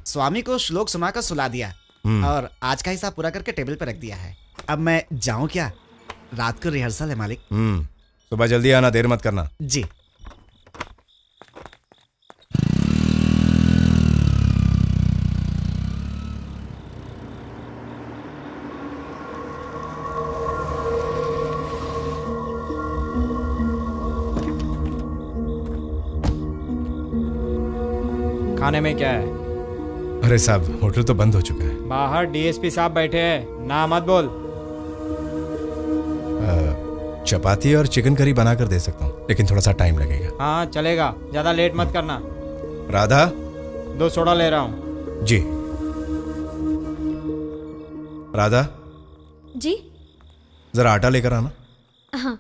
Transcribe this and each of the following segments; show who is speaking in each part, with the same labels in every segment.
Speaker 1: स्वामी को श्लोक सुनाकर सुला दिया और आज का हिसाब पूरा करके टेबल पर रख दिया है। अब मैं जाऊं क्या? रात को रिहर्सल है मालिक।
Speaker 2: सुबह जल्दी आना, देर मत करना।
Speaker 1: जी।
Speaker 3: खाने में क्या है?
Speaker 2: अरे साहब, होटल तो बंद हो चुका है।
Speaker 3: बाहर डीएसपी साहब बैठे हैं, ना मत बोल।
Speaker 2: चपाती और चिकन करी बनाकर दे सकता हूँ, लेकिन थोड़ा सा टाइम लगेगा।
Speaker 3: हाँ चलेगा, ज्यादा लेट मत करना।
Speaker 2: राधा,
Speaker 3: 2 सोडा ले रहा हूँ।
Speaker 2: जी। राधा
Speaker 4: जी,
Speaker 2: जरा आटा लेकर आना।
Speaker 4: हाँ।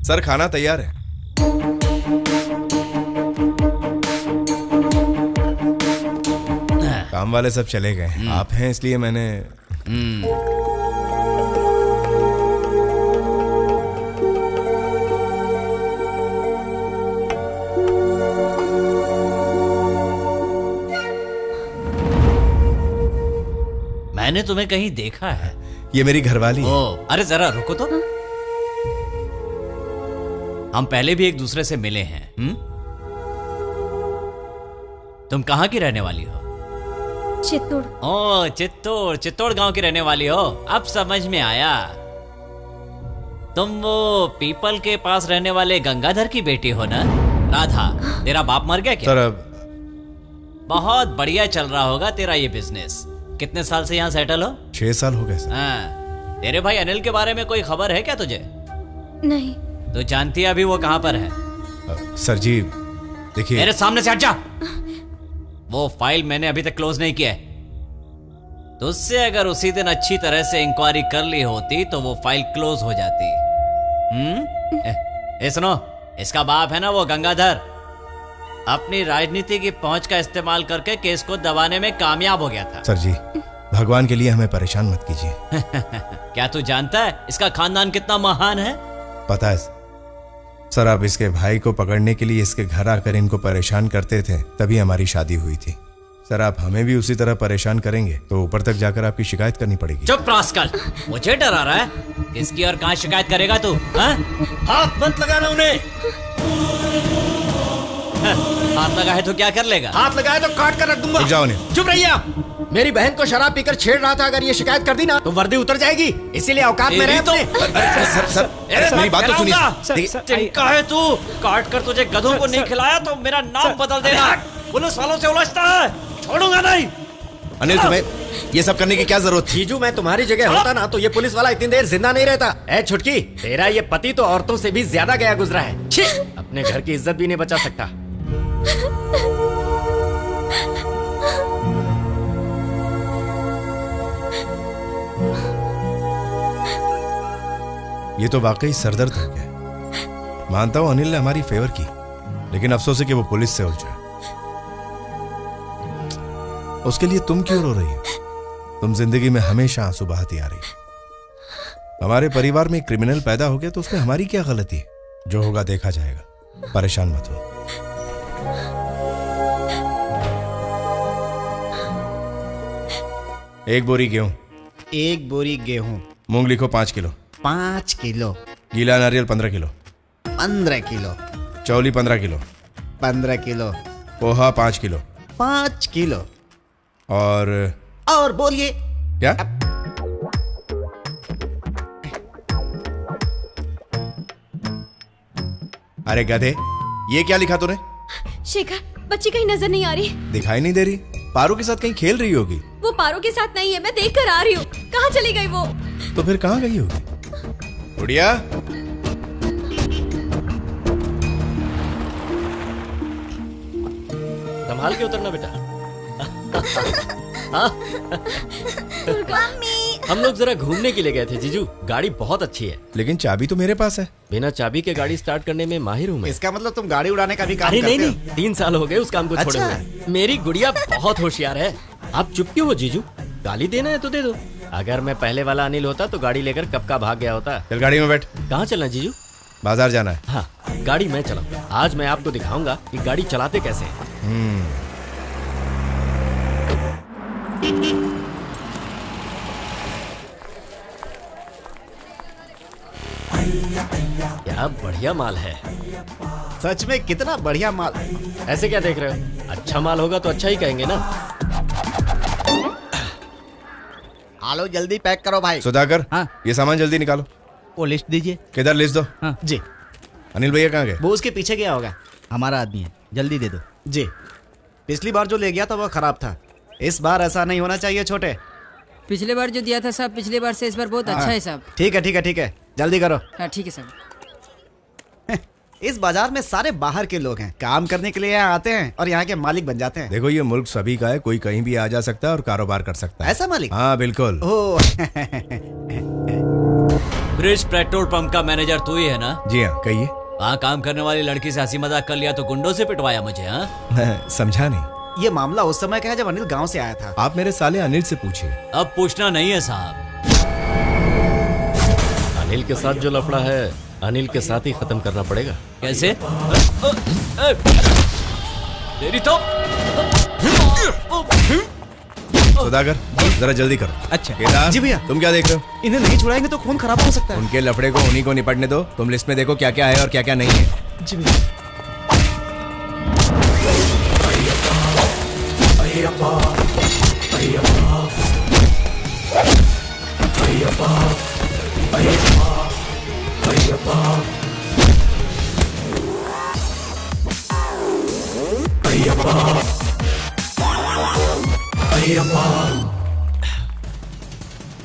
Speaker 2: सर, खाना तैयार है। काम वाले सब चले गए, आप हैं इसलिए मैंने।
Speaker 5: मैंने तुम्हें कहीं देखा है।
Speaker 2: ये मेरी घरवाली है।
Speaker 5: अरे जरा रुको तो। हम पहले भी एक दूसरे से मिले हैं। तुम कहाँ की रहने वाली हो?
Speaker 4: चित्तौड़।
Speaker 5: ओ चित्तौड़, चित्तौड़ गांव की रहने वाली हो। अब समझ में आया। तुम वो पीपल के पास रहने वाले गंगाधर की बेटी हो ना? राधा, तेरा बाप मर गया क्या?
Speaker 2: सर, अब
Speaker 5: बहुत बढ़िया चल रहा होगा तेरा ये बिजनेस। कितने साल से यहाँ सेटल हो?
Speaker 2: 6 साल हो गए सर।
Speaker 5: हाँ। तेरे भाई अनिल के बारे में कोई खबर है क्या तुझे?
Speaker 4: नहीं।
Speaker 5: तो जानती है अभी वो कहाँ पर है?
Speaker 2: सर जी देखिए।
Speaker 5: मेरे सामने से हट जा। वो फाइल मैंने अभी तक क्लोज नहीं किया है। तो उससे अगर उसी दिन अच्छी तरह से इंक्वायरी कर ली होती तो वो फाइल क्लोज हो जाती। सुनो, इसका बाप है ना वो गंगाधर, अपनी राजनीति की पहुंच का इस्तेमाल करके केस को दबाने में कामयाब हो गया था।
Speaker 2: सर जी, भगवान के लिए हमें परेशान मत कीजिए।
Speaker 5: क्या तू जानता है इसका खानदान कितना महान है?
Speaker 2: पता है सर, आप इसके भाई को पकड़ने के लिए इसके घर आकर इनको परेशान करते थे, तभी हमारी शादी हुई थी। सर, आप हमें भी उसी तरह परेशान करेंगे तो ऊपर तक जाकर आपकी शिकायत करनी पड़ेगी।
Speaker 5: चुप रास्कल, मुझे डरा रहा है? किसकी और कहां शिकायत करेगा तू? हाथ मत लगाना उन्हें। हाथ लगा है तो क्या कर लेगा?
Speaker 6: हाथ लगाए तो काट कर रख दूंगा।
Speaker 2: जाओ नहीं।
Speaker 6: चुप रहिए आप। मेरी बहन को शराब पीकर छेड़ रहा था, अगर ये शिकायत कर दी ना तो वर्दी उतर जाएगी, इसीलिए औकात में रहे अपने।
Speaker 2: सर, मेरी बात तो सुनिए।
Speaker 5: चिंका है तू, काट कर तुझे गधों को नहीं खिलाया तो मेरा नाम बदल देना। पुलिस वालों से उलझता है, छोड़ूंगा नहीं।
Speaker 2: अनिल, तुम्हें ये सब करने की क्या जरूरत थी?
Speaker 6: जीजू, मैं तुम्हारी जगह होता ना तो ये पुलिस वाला इतनी देर जिंदा नहीं रहता। ए छुटकी, तेरा ये पति तो औरतों से भी ज्यादा गया गुजरा है। छी, अपने घर की इज्जत भी नहीं बचा सकता।
Speaker 2: ये तो वाकई सरदर्द हो गया। मानता हूं अनिल ने हमारी फेवर की, लेकिन अफसोस है कि वो पुलिस से उलझा। उसके लिए तुम क्यों रो रही हो? तुम जिंदगी में हमेशा आंसू बहाती आ रही हो। हमारे परिवार में एक क्रिमिनल पैदा हो गया तो उसमें हमारी क्या गलती है? जो होगा देखा जाएगा, परेशान मत हो। एक बोरी गेहूं।
Speaker 1: 1 बोरी गेहूं।
Speaker 2: मूंग लिखो 5 किलो।
Speaker 1: 5 किलो।
Speaker 2: गीला नारियल 15 किलो।
Speaker 1: 15 किलो।
Speaker 2: चौली 15 kilo.
Speaker 1: 15 kilo.
Speaker 2: Poha 5 kilo.
Speaker 1: 5 kilo.
Speaker 2: और
Speaker 1: बोलिए
Speaker 2: क्या? अरे गधे, ये क्या लिखा तूने?
Speaker 4: शेखर, बच्ची कहीं नजर नहीं आ रही।
Speaker 2: दिखाई नहीं दे रही? पारू के साथ कहीं खेल रही होगी।
Speaker 4: वो पारू के साथ नहीं है, मैं देख कर आ रही हूँ। कहाँ चली गई वो?
Speaker 2: तो फिर कहाँ गई होगी? गुड़िया,
Speaker 6: संभाल के उतरना बेटा। हम लोग जरा घूमने के लिए गए थे जीजू, गाड़ी बहुत अच्छी है।
Speaker 2: लेकिन चाबी तो मेरे पास है।
Speaker 6: बिना चाबी के गाड़ी स्टार्ट करने में माहिर हूँ मैं।
Speaker 1: इसका मतलब तुम गाड़ी उड़ाने का भी काम
Speaker 6: अरे
Speaker 1: करते हो?
Speaker 6: नहीं, 3 साल हो गए उस काम को छोड़े हुए। मेरी गुड़िया बहुत होशियार है। आप चुप क्यों हो जीजू? गाली देना है तो दे दो। अगर मैं पहले वाला अनिल होता तो गाड़ी लेकर कब का भाग गया होता।
Speaker 2: चल गाड़ी में बैठ।
Speaker 6: कहाँ चलना जीजू?
Speaker 2: बाजार जाना है।
Speaker 6: हाँ, गाड़ी मैं चलाऊंगा। आज मैं आपको दिखाऊंगा कि गाड़ी चलाते कैसे हैं। क्या बढ़िया माल है।
Speaker 1: सच में कितना बढ़िया माल।
Speaker 6: ऐसे क्या देख रहे हो? अच्छा माल होगा तो अच्छा ही कहेंगे ना।
Speaker 7: आलो जल्दी पैक करो भाई।
Speaker 2: सुधाकर,
Speaker 7: हाँ?
Speaker 2: ये सामान जल्दी निकालो।
Speaker 7: वो लिस्ट दीजिए।
Speaker 2: किधर लिस्ट दो।
Speaker 7: हाँ।
Speaker 1: जी,
Speaker 2: अनिल भैया कहाँ गए?
Speaker 1: वो उसके पीछे गया होगा।
Speaker 7: हमारा आदमी है, जल्दी दे दो।
Speaker 1: जी, पिछली बार जो ले गया था वो खराब था। इस बार ऐसा नहीं होना चाहिए छोटे।
Speaker 8: पिछले बार जो दिया था साहब, पिछले बार से इस बार बहुत अच्छा है साहब।
Speaker 1: ठीक है ठीक है ठीक है, जल्दी करो।
Speaker 8: हाँ ठीक है साहब।
Speaker 1: इस बाजार में सारे बाहर के लोग हैं, काम करने के लिए यहाँ आते हैं और यहाँ के मालिक बन जाते हैं।
Speaker 2: देखो ये मुल्क सभी का है, कोई कहीं भी आ जा सकता है और कारोबार कर सकता है।
Speaker 1: ऐसा मालिक?
Speaker 2: हाँ बिल्कुल।
Speaker 1: ओह
Speaker 5: ब्रिज पेट्रोल पंप का मैनेजर तू ही है ना?
Speaker 2: जी हाँ, कहिए।
Speaker 5: वहाँ काम करने वाली लड़की से हंसी मजाक कर लिया तो गुंडों से पिटवाया मुझे? हाँ,
Speaker 2: मैं समझा नहीं।
Speaker 1: ये मामला उस समय का है जब अनिल गांव से आया था।
Speaker 2: आप मेरे साले अनिल से पूछिए।
Speaker 5: अब पूछना नहीं है साहब।
Speaker 6: अनिल के साथ जो लफड़ा है अनिल के साथ ही खत्म करना पड़ेगा।
Speaker 5: कैसे? तेरी तो।
Speaker 2: सुधाकर, जरा जल्दी करो।
Speaker 7: अच्छा।
Speaker 2: केदार,
Speaker 1: जी भैया।
Speaker 2: तुम क्या देख रहे हो?
Speaker 1: इन्हें नहीं छुड़ाएंगे तो खून खराब हो सकता है।
Speaker 2: उनके लफड़े को उन्हीं को निपटने दो। तुम लिस्ट में देखो क्या क्या है और क्या क्या नहीं है।
Speaker 1: जी भैया।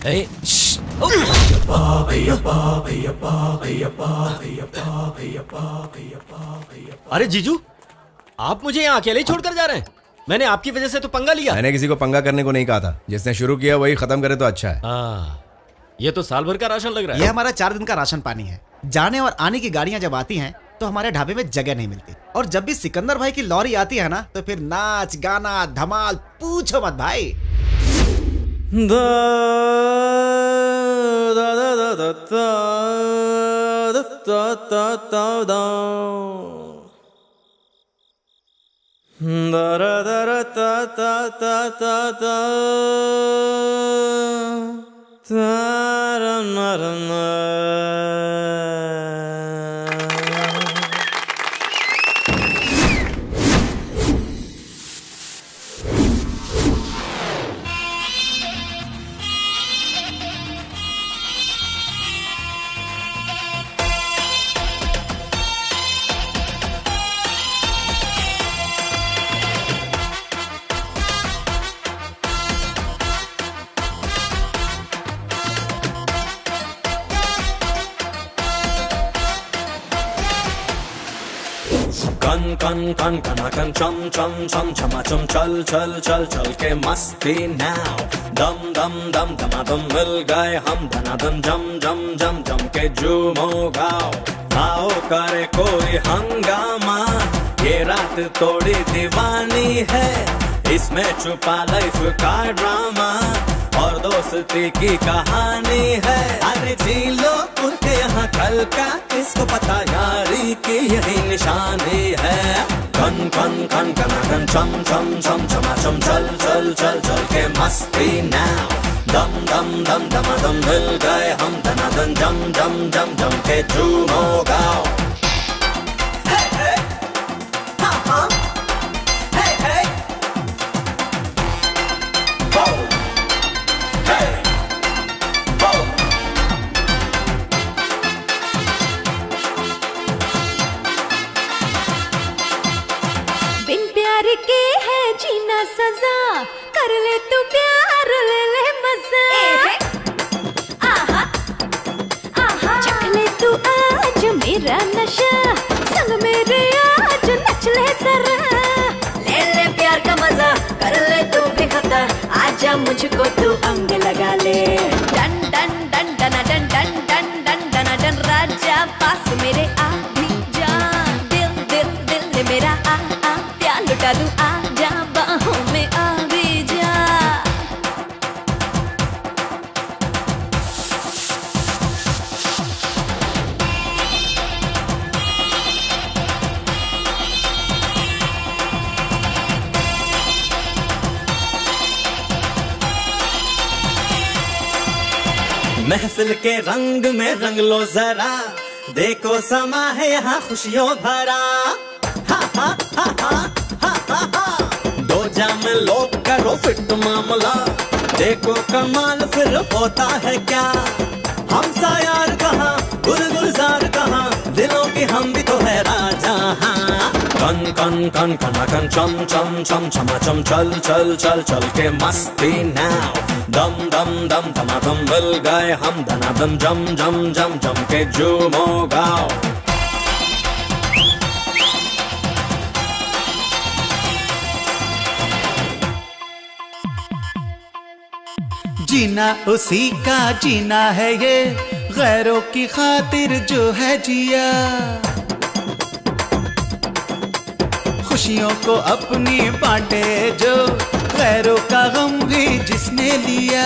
Speaker 5: ए, श्श्श।
Speaker 6: अरे जीजू, आप मुझे यहाँ अकेले ही छोड़कर जा रहे हैं? मैंने आपकी वजह से तो पंगा लिया।
Speaker 2: मैंने किसी को पंगा करने को नहीं कहा था। जिसने शुरू किया वही खत्म करे तो अच्छा है।
Speaker 6: ये तो साल भर का राशन लग रहा है।
Speaker 1: ये हमारा 4 दिन का राशन पानी है। जाने और आने की गाड़ियां जब आती हैं तो हमारे ढाबे में जगह नहीं मिलती, और जब भी सिकंदर भाई की लॉरी आती है ना तो फिर नाच गाना धमाल पूछो मत भाई।
Speaker 9: कन कन कन कनाकन चम चम चम चमा चम चल चल चल चल के मस्ती नाउ। दम दम दम दमादम मिल गए हम धनादम जम जम जम जम के झूमो गाओ। आओ करे कोई हंगामा, ये रात थोड़ी दीवानी है, इसमें छुपा लाइफ का ड्रामा और दोस्ती की कहानी है। अरे जी लो खुल के यहाँ कल का, किसको पता यारी की यही निशानी है। कन कन कन कनाकन चम चम चम चमा चम चल चल चल चल के मस्ती नाउ। दम दम दम दमादम मिल गए हम धनादन जम जम जम जम के झूमो गाओ।
Speaker 4: बिन प्यार के है जीना सजा, कर ले तू प्यार ले ले मजा। आहा आहा चख ले तू आज मेरा नशा, संग मेरे आज नच ले जरा। ले ले प्यार का मजा, कर ले तू भी खता, आजा मुझको तू अंग लगा ले। डन डन डन डन डन डन डन डन डन डन राजा पास मेरे आ भी जा। दिल दिल दिल मेरा आ लुटा दूं, आजा बाहों में आ भी जा।
Speaker 9: महफिल के रंग में रंग लो जरा, देखो समा है यहाँ खुशियों भरा। हा हा हा हा हा हा हा। दो जाम लो करो फिट मामला, देखो कमाल फिर होता है क्या। हम सा यार कहाँ गुलजार कहाँ, दिलों की हम भी तो है राजा। हाँ कन कन कन कना कन चम चम चम चमा चम चल चल चल चल के मस्ती नाउ। दम दम दम धमाधम मिल गए हम, धनाधम जम जम जम जम के झूमो गाओ।
Speaker 10: जीना उसी का जीना है ये, गैरों की खातिर जो है जिया। खुशियों को अपनी बांटे जो, गैरों का गम भी जिसने लिया।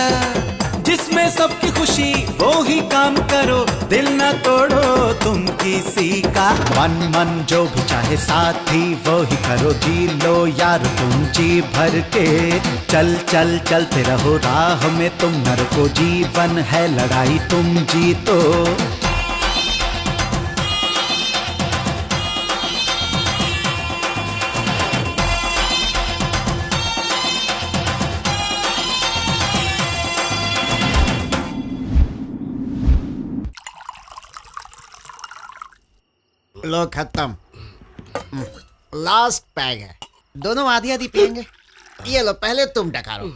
Speaker 10: जिसमें सबकी खुशी वो ही काम करो, दिल न तोड़ो तुम किसी का। मन मन जो भी चाहे साथी वो ही करो, जी लो यार तुम जी भर के। चल चल चलते रहो राह में तुम न रुको, जीवन है लड़ाई तुम जीतो।
Speaker 1: लो खत्म, लास्ट पैग है, दोनों आधी आधी पियेंगे। ये लो पहले तुम डकारो।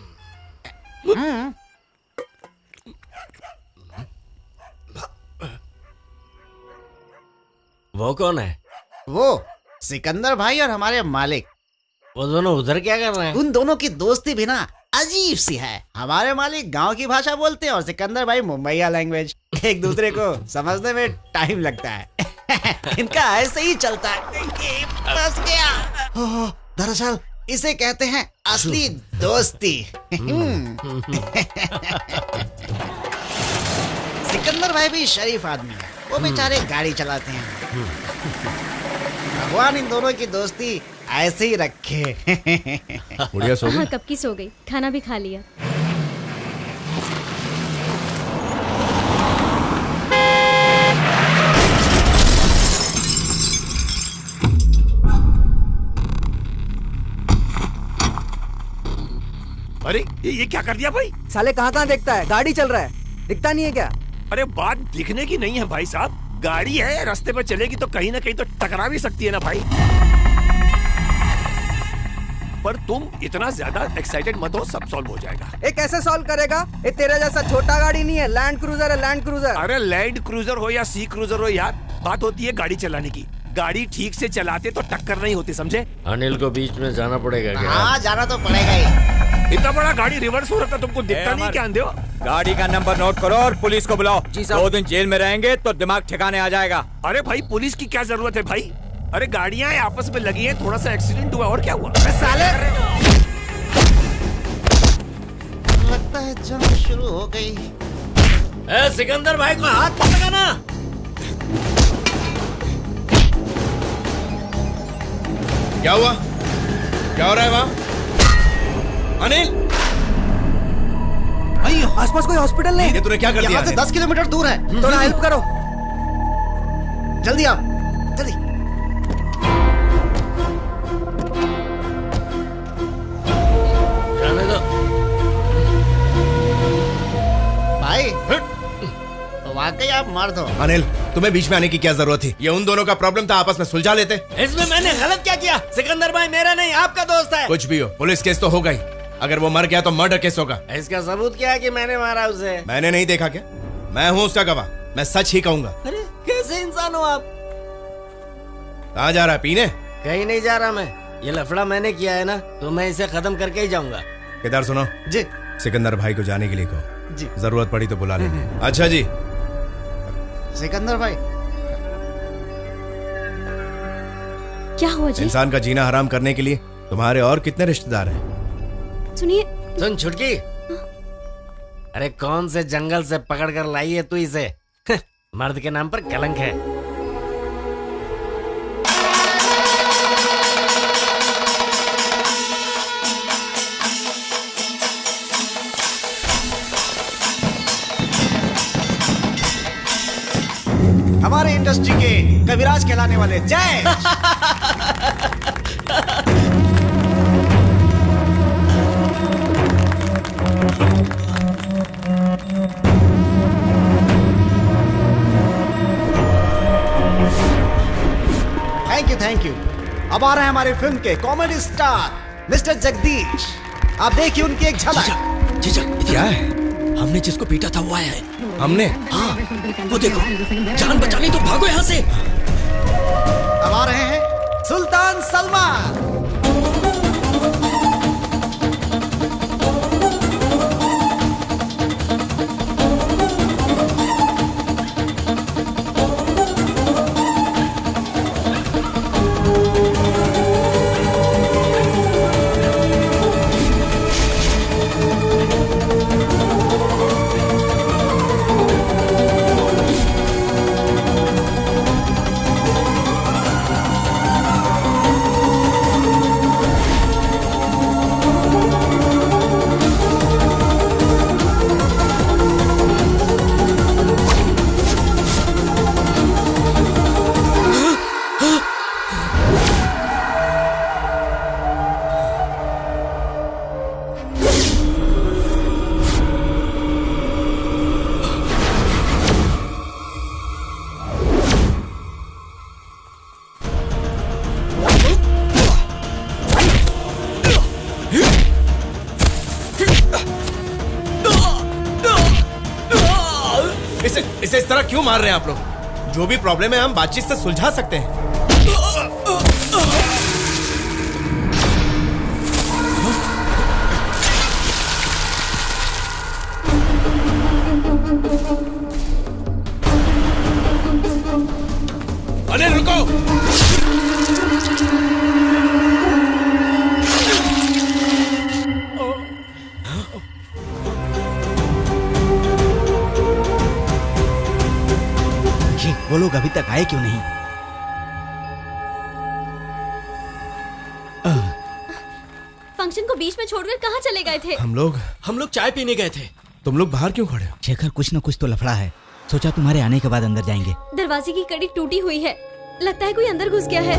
Speaker 6: वो कौन है?
Speaker 1: वो सिकंदर भाई और हमारे मालिक।
Speaker 6: वो दोनों उधर क्या कर रहे हैं?
Speaker 1: उन दोनों की दोस्ती भी ना अजीब सी है। हमारे मालिक गांव की भाषा बोलते हैं और सिकंदर भाई मुंबईया लैंग्वेज। एक दूसरे को समझने में टाइम लगता है। इनका ऐसे ही चलता है। फंस गया। दरअसल इसे कहते हैं असली दोस्ती। सिकंदर भाई भी शरीफ आदमी है, वो बेचारे गाड़ी चलाते हैं। भगवान इन दोनों की दोस्ती ऐसे ही रखे।
Speaker 2: बुढ़िया सो गई?
Speaker 11: हाँ कब की सो गई, खाना भी खा लिया।
Speaker 12: अरे ये क्या कर दिया भाई?
Speaker 13: साले कहाँ देखता है, गाड़ी चल रहा है, दिखता नहीं है क्या?
Speaker 12: अरे बात दिखने की नहीं है भाई साहब, गाड़ी है, रास्ते पर चलेगी तो कहीं ना कहीं तो टकरा भी सकती है ना भाई। पर तुम इतना ज्यादा एक्साइटेड मत हो, सब सॉल्व हो जाएगा।
Speaker 13: ये कैसे सॉल्व करेगा? ये तेरे जैसा छोटा गाड़ी नहीं है, लैंड क्रूजर है, लैंड क्रूजर।
Speaker 12: अरे लैंड क्रूजर हो या सी क्रूजर हो यार, बात होती है गाड़ी चलाने की। गाड़ी ठीक से चलाते तो टक्कर नहीं होती, समझे?
Speaker 6: अनिल को बीच में जाना पड़ेगा क्या?
Speaker 1: हाँ जाना तो पड़ेगा ही।
Speaker 12: इतना बड़ा गाड़ी रिवर्स हो रहा था, तुमको दिखता नहीं क्या अंधे हो?
Speaker 3: गाड़ी का नंबर नोट करो और पुलिस को बुलाओ। 2 दिन जेल में रहेंगे तो दिमाग ठिकाने आ जाएगा।
Speaker 12: अरे भाई पुलिस की क्या जरूरत है भाई? अरे गाड़ियां आपस में लगी हैं, थोड़ा सा एक्सीडेंट हुआ और क्या हुआ?
Speaker 13: साले
Speaker 1: लगता है जंग शुरू हो गई।
Speaker 6: सिकंदर भाई को हाथ मत लगाना।
Speaker 2: क्या हुआ? क्या हो रहा है वहाँ? अनिल,
Speaker 13: भाई आसपास कोई हॉस्पिटल नहीं।
Speaker 2: ये तूने क्या कर दिया?
Speaker 1: यहाँ से 10 किलोमीटर दूर है।
Speaker 13: थोड़ा हेल्प करो,
Speaker 1: जल्दी आओ, जल्दी।
Speaker 6: जाने दो
Speaker 1: भाई, वाकई आप मर्द हो।
Speaker 2: अनिल, तुम्हें बीच में आने की क्या जरूरत थी? ये उन दोनों का प्रॉब्लम था, आपस में सुलझा लेते।
Speaker 6: इसमें मैंने गलत क्या किया? सिकंदर भाई मेरा नहीं, आपका दोस्त है।
Speaker 2: कुछ भी हो, पुलिस केस तो होगा ही। अगर वो मर गया तो मर्डर केस होगा।
Speaker 6: इसका सबूत क्या है कि मैंने मारा उसे?
Speaker 2: मैंने नहीं देखा क्या? मैं हूँ उसका गवाह, मैं सच ही कहूंगा।
Speaker 6: अरे कैसे इंसान हो आप?
Speaker 2: कहाँ जा रहा है? पीने?
Speaker 6: कहीं नहीं जा रहा मैं, ये लफड़ा मैंने किया है ना, तो मैं इसे खत्म करके ही जाऊंगा।
Speaker 2: किधर सुनो
Speaker 1: जी।
Speaker 2: सिकंदर भाई को जाने के लिए कहो
Speaker 1: जी।
Speaker 2: जरूरत पड़ी तो बुला लेंगे। अच्छा जी।
Speaker 1: सिकंदर भाई,
Speaker 11: क्या हुआ जी?
Speaker 2: इंसान का जीना हराम करने के लिए तुम्हारे और कितने रिश्तेदार हैं?
Speaker 11: सुनिए।
Speaker 6: सुन छुटकी, अरे कौन से जंगल से पकड़ कर लाई है तू इसे? मर्द के नाम पर कलंक है।
Speaker 1: कविराज कहलाने वाले। जय। Thank you. अब आ रहे हैं हमारी फिल्म के कॉमेडी स्टार मिस्टर जगदीश। आप देखिए उनकी एक झलक।
Speaker 6: जीजा क्या है? हमने जिसको पीटा था वो आया है। हमने? हाँ, वो देखो, जान बचानी तो भागो यहाँ से।
Speaker 1: अब आ रहे हैं सुल्तान सलमान।
Speaker 2: इसे इस तरह क्यों मार रहे हैं आप लोग? जो भी प्रॉब्लम है हम बातचीत से सुलझा सकते हैं। अनिल रुको।
Speaker 7: वो लोग अभी तक आए क्यों नहीं?
Speaker 11: फंक्शन को बीच में छोड़कर कहाँ चले गए थे?
Speaker 2: हम लोग चाय पीने गए थे। तुम लोग बाहर क्यों खड़े हो?
Speaker 7: शेखर, कुछ न कुछ तो लफड़ा है। सोचा तुम्हारे आने के बाद अंदर जाएंगे।
Speaker 11: दरवाजे की कड़ी टूटी हुई है, लगता है कोई अंदर घुस गया है।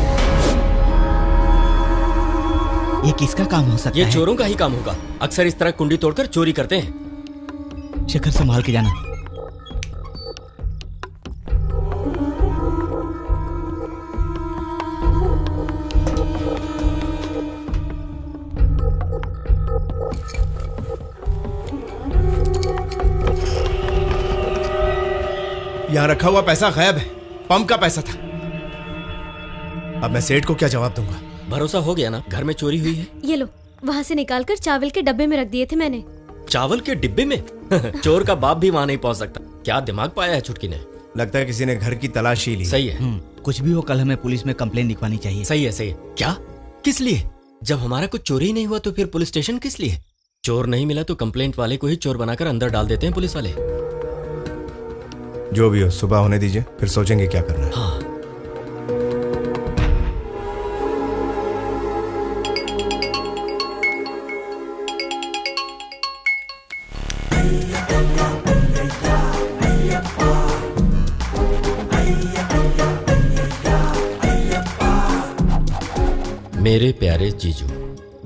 Speaker 7: ये किसका काम हो सकता है?
Speaker 6: ये चोरों का ही काम होगा। अक्सर इस तरह कुंडी तोड़कर चोरी करते हैं।
Speaker 7: शेखर, संभाल के जाना।
Speaker 2: यहाँ रखा हुआ पैसा गायब है। पंप का पैसा था। अब मैं सेठ को क्या जवाब दूंगा?
Speaker 6: भरोसा हो गया ना, घर में चोरी हुई है।
Speaker 11: ये लो, वहाँ से निकालकर चावल के डब्बे में रख दिए थे मैंने।
Speaker 6: चावल के डिब्बे में? चोर का बाप भी वहाँ नहीं पहुँच सकता। क्या दिमाग पाया है छुटकी ने।
Speaker 2: लगता है किसी ने घर की तलाशी ली।
Speaker 6: सही है।
Speaker 7: कुछ भी हो, कल हमें पुलिस में कंप्लेन लिखवानी चाहिए।
Speaker 6: सही है, सही है। क्या? किस लिए? जब हमारा कुछ चोरी ही नहीं हुआ तो फिर पुलिस स्टेशन किस लिए? चोर नहीं मिला तो कंप्लेंट वाले को ही चोर बनाकर अंदर डाल देते हैं पुलिस वाले।
Speaker 2: जो भी हो, सुबह होने दीजिए, फिर सोचेंगे क्या करना है।
Speaker 6: हाँ। मेरे प्यारे जीजू,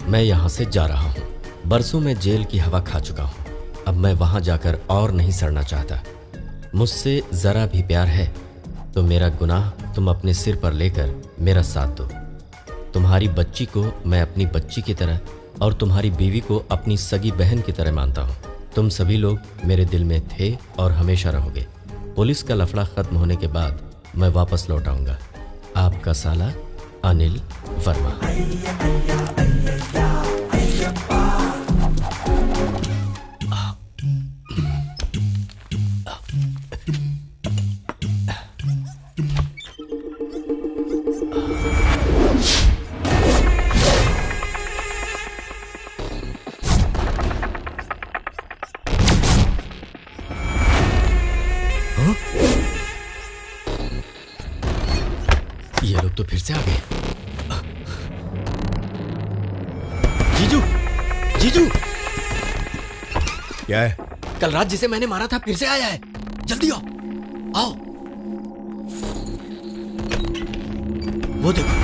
Speaker 6: मैं यहाँ से जा रहा हूँ। बरसों में जेल की हवा खा चुका हूँ। अब मैं वहाँ जाकर और नहीं सड़ना चाहता। मुझसे जरा भी प्यार है तो मेरा गुनाह तुम अपने सिर पर लेकर मेरा साथ दो। तुम्हारी बच्ची को मैं अपनी बच्ची की तरह और तुम्हारी बीवी को अपनी सगी बहन की तरह मानता हूँ। तुम सभी लोग मेरे दिल में थे और हमेशा रहोगे। पुलिस का लफड़ा खत्म होने के बाद मैं वापस लौट आऊंगा। आपका साला अनिल वर्मा। ये लोग तो फिर से आ गए। जीजू, जीजू,
Speaker 2: क्या है?
Speaker 6: कल रात जिसे मैंने मारा था फिर से आया है। जल्दी आओ, आओ। वो देखो,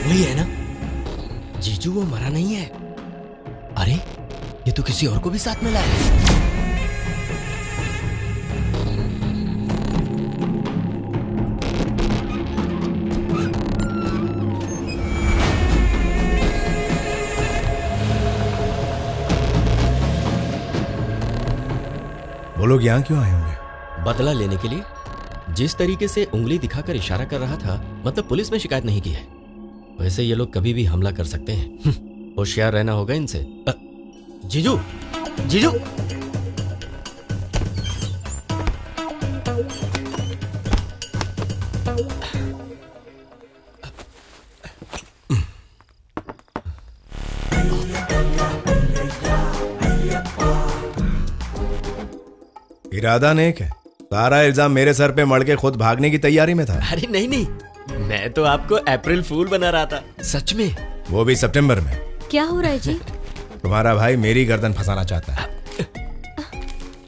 Speaker 6: वही है ना? जीजू वो मरा नहीं है। अरे ये तो किसी और को भी साथ में लाया है।
Speaker 2: वो लोग यहाँ क्यों आए होंगे?
Speaker 6: बदला लेने के लिए। जिस तरीके से उंगली दिखाकर इशारा कर रहा था, मतलब पुलिस में शिकायत नहीं की है। वैसे ये लोग कभी भी हमला कर सकते हैं। होशियार रहना होगा इनसे। जीजू, जीजू,
Speaker 2: इरादा नेक है, सारा इल्जाम मेरे सर पे मड़ के खुद भागने की तैयारी में था।
Speaker 6: अरे नहीं नहीं, मैं तो आपको अप्रैल फूल बना रहा था। सच में।
Speaker 2: वो भी सितंबर में।
Speaker 11: क्या हो रहा है जी?
Speaker 2: तुम्हारा भाई मेरी गर्दन फंसाना चाहता है।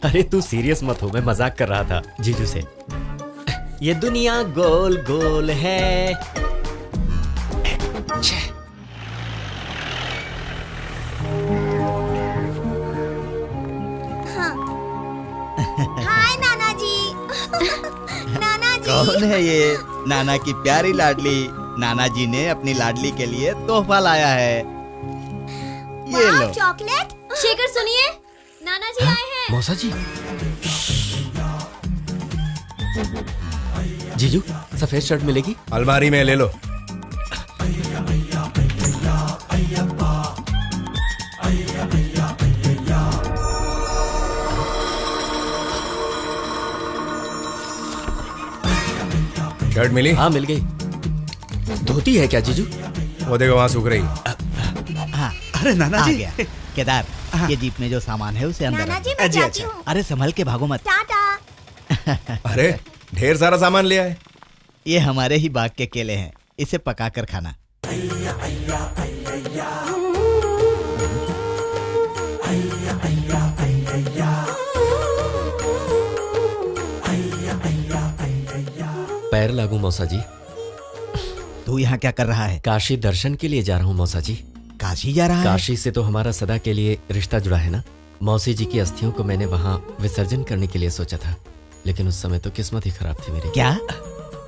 Speaker 6: अरे तू सीरियस मत हो, मैं मजाक कर रहा था जीजू से। ये दुनिया गोल गोल है।
Speaker 4: हाय नाना जी। नाना जी।
Speaker 7: कौन है ये? नाना की प्यारी लाडली। नाना जी ने अपनी लाडली के लिए तोहफा लाया है। ये लो
Speaker 4: चॉकलेट।
Speaker 11: शेखर सुनिए, नाना जी आए हैं।
Speaker 6: मौसा जी। जीजू सफेद शर्ट मिलेगी?
Speaker 2: अलमारी में ले लो। शर्ट मिली?
Speaker 6: हाँ मिल गई। धोती है क्या जीजू?
Speaker 2: वो देखो वहां सूख रही है।
Speaker 7: हाँ,
Speaker 1: अरे नाना
Speaker 7: आ
Speaker 1: जी।
Speaker 7: गया। केदार, ये जीप में जो सामान है उसे अंदर
Speaker 4: नाना
Speaker 7: रख।
Speaker 4: जी मैं जाती हूँ।
Speaker 7: अरे संभल के भागो मत।
Speaker 4: टाटा।
Speaker 2: अरे ढेर सारा सामान लिया है।
Speaker 7: ये हमारे ही बाग के केले हैं, इसे पका कर खाना।
Speaker 6: पैर लागू मौसा जी।
Speaker 7: तू यहाँ क्या कर रहा है?
Speaker 6: काशी दर्शन के लिए जा रहा हूँ मौसा जी।
Speaker 7: काशी जा रहा है?
Speaker 6: काशी से तो हमारा सदा के लिए रिश्ता जुड़ा है ना। मौसी जी की अस्थियों को मैंने वहाँ विसर्जन करने के लिए सोचा था, लेकिन उस समय तो किस्मत ही खराब थी मेरी।
Speaker 7: क्या?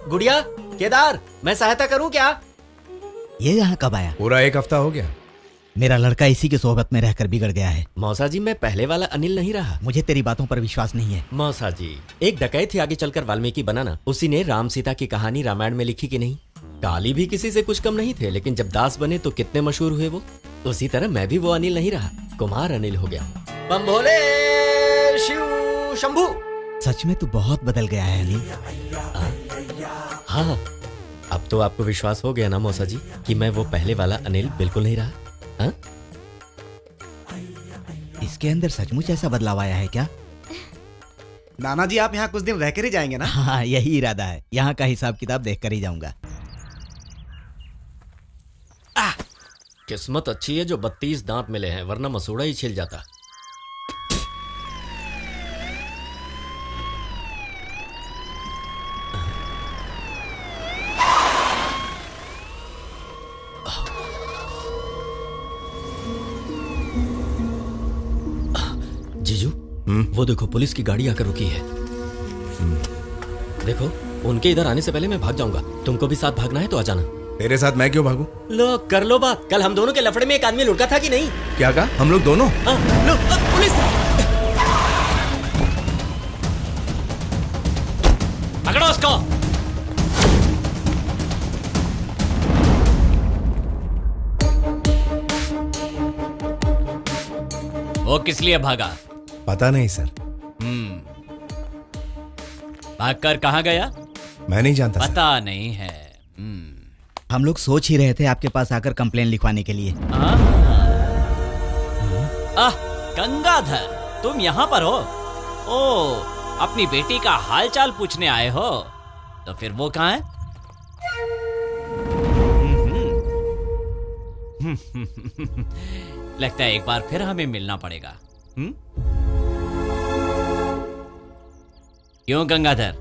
Speaker 6: गुड़िया, केदार, मैं सहायता करूँ क्या?
Speaker 7: ये यहाँ कब आया?
Speaker 2: पूरा 1 हफ्ता हो गया।
Speaker 7: मेरा लड़का इसी की सोहबत में रहकर बिगड़ गया है।
Speaker 6: मौसा जी मैं पहले वाला अनिल नहीं रहा।
Speaker 7: मुझे तेरी बातों पर विश्वास नहीं है।
Speaker 6: मौसा जी, एक डकैत थी आगे चलकर वाल्मीकि बनाना, उसी ने राम सीता की कहानी रामायण में लिखी कि नहीं। काली भी किसी से कुछ कम नहीं थे, लेकिन जब दास बने तो कितने मशहूर हुए वो। उसी तरह मैं भी वो अनिल नहीं रहा, कुमार अनिल हो गया। बम भोले शिव शंभू।
Speaker 7: सच में तू बहुत बदल गया है अनिल।
Speaker 6: हाँ, अब तो आपको विश्वास हो गया ना मौसा जी कि मैं वो पहले वाला अनिल बिल्कुल नहीं रहा। हाँ?
Speaker 7: इसके अंदर सचमुच ऐसा बदलाव आया है क्या?
Speaker 1: नाना जी आप यहाँ कुछ दिन रहकर ही जाएंगे ना?
Speaker 7: हाँ, यही इरादा है। यहाँ का हिसाब किताब देख कर ही जाऊंगा।
Speaker 6: किस्मत अच्छी है जो 32 दांत मिले हैं, वरना मसूड़ा ही छिल जाता। जीजू, वो देखो पुलिस की गाड़ी आकर रुकी है। देखो, उनके इधर आने से पहले मैं भाग जाऊंगा। तुमको भी साथ भागना है तो आ जाना।
Speaker 2: तेरे साथ मैं क्यों भागूं?
Speaker 6: लो कर लो बात। कल हम दोनों के लफड़े में एक आदमी लुढ़का था कि नहीं?
Speaker 2: क्या कहा? हम लोग दोनों?
Speaker 6: हाँ, लो पुलिस। पकड़ो उसको।
Speaker 5: वो किस लिए भागा?
Speaker 2: पता नहीं सर।
Speaker 5: भागकर कहाँ गया?
Speaker 2: मैं नहीं जानता
Speaker 5: पता नहीं है।
Speaker 7: हम लोग सोच ही रहे थे आपके पास आकर कंप्लेन लिखवाने के लिए।
Speaker 5: गंगाधर, तुम यहाँ पर हो? ओ, अपनी बेटी का हालचाल पूछने आए हो? तो फिर वो कहाँ है? लगता है एक बार फिर हमें मिलना पड़ेगा। क्यों गंगाधर,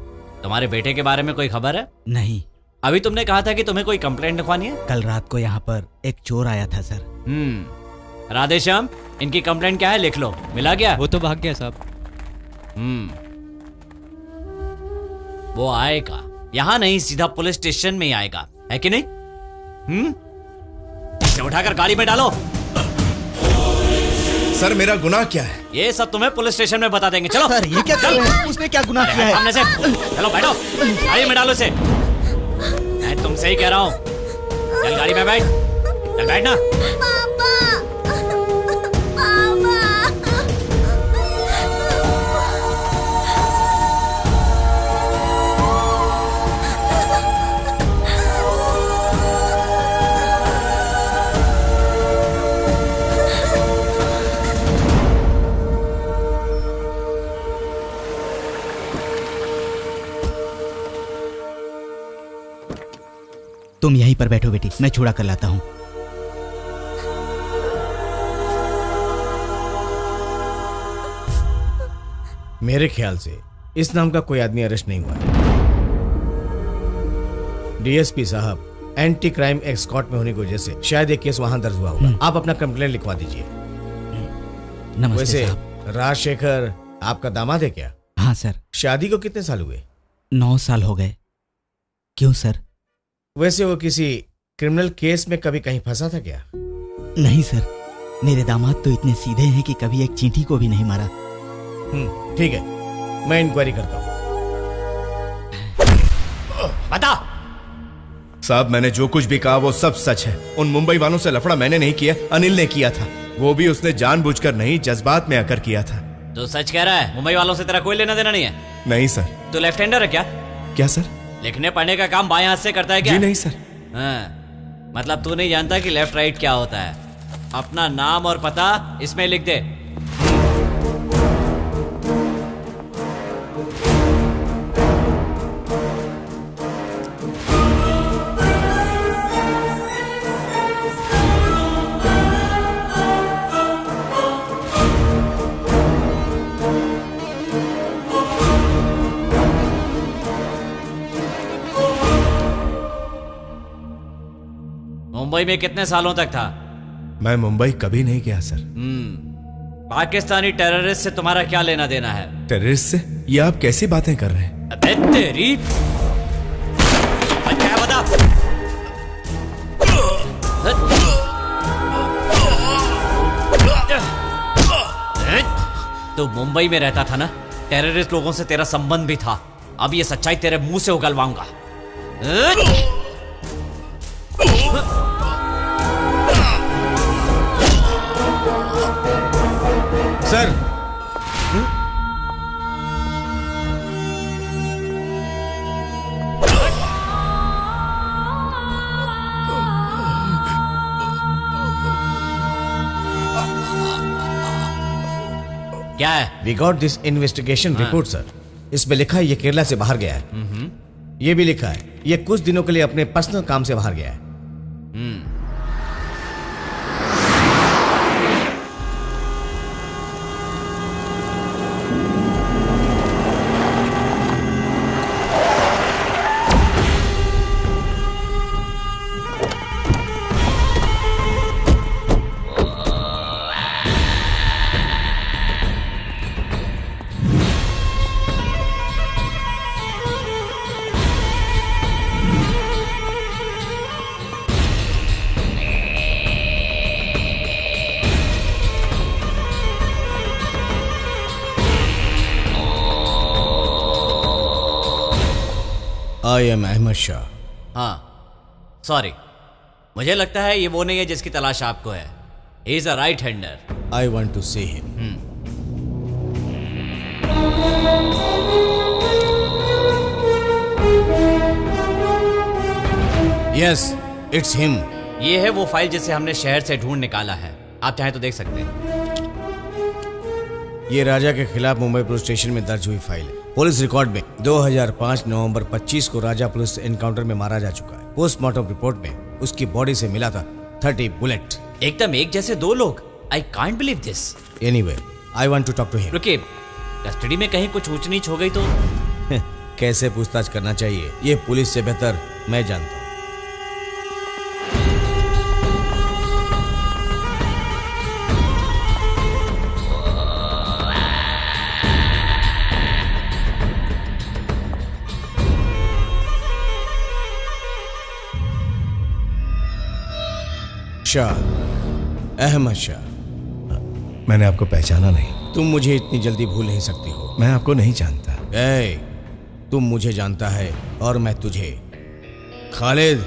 Speaker 5: तुम्हारे बेटे के बारे में कोई खबर है?
Speaker 7: नहीं।
Speaker 5: अभी तुमने कहा था कि तुम्हें कोई कंप्लेंट लिखवानी है।
Speaker 7: कल रात को यहाँ पर एक चोर आया था सर।
Speaker 5: राधेश्याम, इनकी कंप्लेंट क्या है, लिख लो। मिला क्या?
Speaker 14: वो तो भाग गया साहब।
Speaker 5: वो आएगा, यहाँ नहीं, सीधा पुलिस स्टेशन में ही आएगा, है कि नहीं? इसे उठाकर गाड़ी में डालो।
Speaker 2: सर मेरा गुनाह क्या है?
Speaker 5: ये सब तुम्हें पुलिस स्टेशन में बता देंगे। चलो
Speaker 7: सर, ये क्या कर रहे हैं? उसने क्या गुनाह किया है?
Speaker 5: सामने से चलो, बैठो, गाड़ी में डालो इसे। मैं तुमसे ही कह रहा हूँ, चल गाड़ी में बैठ, चल बैठना।
Speaker 7: तुम यहीं पर बैठो बेटी, मैं छुड़ा कर लाता हूँ।
Speaker 15: मेरे ख्याल से इस नाम का कोई आदमी अरेस्ट नहीं हुआ। डीएसपी साहब एंटी क्राइम एस्कॉर्ट में होने की वजह से शायद एक केस वहां दर्ज हुआ होगा। आप अपना कंप्लेंट लिखवा दीजिए।
Speaker 7: नमस्ते
Speaker 15: वैसे
Speaker 7: साहब।
Speaker 15: राजशेखर आपका दामाद है क्या?
Speaker 7: हाँ सर।
Speaker 15: शादी को कितने साल हुए?
Speaker 7: 9 साल हो गए। क्यों सर?
Speaker 15: वैसे वो किसी क्रिमिनल केस में कभी कहीं फंसा था क्या?
Speaker 7: नहीं सर, मेरे दामाद तो इतने सीधे हैं कि कभी एक चींटी को भी नहीं मारा।
Speaker 15: ठीक है, मैं इंक्वायरी करता हूँ।
Speaker 5: बता।
Speaker 2: साहब मैंने जो कुछ भी कहा वो सब सच है। उन मुंबई वालों से लफड़ा मैंने नहीं किया, अनिल ने किया था। वो भी उसने जानबूझकर नहीं, जज्बात में आकर किया था।
Speaker 5: तो सच कह रहा है, मुंबई वालों से तेरा कोई लेना देना नहीं है?
Speaker 2: नहीं सर।
Speaker 5: तो लेफ्ट हैंडर है क्या?
Speaker 2: क्या सर?
Speaker 5: लिखने पढ़ने का काम बाएं हाथ से करता है क्या?
Speaker 2: जी नहीं सर।
Speaker 5: हाँ, मतलब तू नहीं जानता कि लेफ्ट राइट क्या होता है। अपना नाम और पता इसमें लिख दे। मुंबई में कितने सालों तक था?
Speaker 2: मैं मुंबई कभी नहीं गया सर।
Speaker 5: पाकिस्तानी टेररिस्ट से तुम्हारा क्या लेना देना है?
Speaker 2: टेररिस्ट से? ये आप कैसी बातें कर रहे हैं?
Speaker 5: अबे तेरी, क्या बता? तो मुंबई में रहता था ना, टेररिस्ट लोगों से तेरा संबंध भी था। अब ये सच्चाई तेरे मुंह से उगलवाऊंगा।
Speaker 15: सर,
Speaker 5: क्या है?
Speaker 15: We got this investigation report sir. इसमें लिखा है ये केरला से बाहर गया है। ये भी लिखा है ये कुछ दिनों के लिए अपने पर्सनल काम से बाहर गया है। I am Ahmed Shah.
Speaker 5: हाँ, सॉरी, मुझे लगता है ये वो नहीं है जिसकी तलाश आपको है। He is a right hander.
Speaker 15: I want to see him. Yes, it's him.
Speaker 5: ये है वो फाइल जिसे हमने शहर से ढूंढ निकाला है। आप चाहें तो देख सकते हैं।
Speaker 15: ये राजा के खिलाफ मुंबई पुलिस स्टेशन में दर्ज हुई फाइल है। पुलिस रिकॉर्ड में 2005 नवंबर 25 को राजा पुलिस एनकाउंटर में मारा जा चुका है। पोस्टमार्टम रिपोर्ट में उसकी बॉडी से मिला था 30 बुलेट।
Speaker 5: एकदम एक जैसे दो लोग। I can't believe this.
Speaker 15: Anyway, I want to talk to him.
Speaker 5: रुकिए, कस्टडी में कहीं कुछ ऊंच नीच हो गई तो?
Speaker 15: कैसे पूछताछ करना चाहिए ये पुलिस से बेहतर मैं जानता हूँ। शाह, अहमद शाह।
Speaker 2: मैंने आपको पहचाना नहीं।
Speaker 15: तुम मुझे इतनी जल्दी भूल नहीं सकती हो।
Speaker 2: मैं आपको नहीं जानता।
Speaker 15: तुम मुझे जानता है और मैं तुझे। Khalid.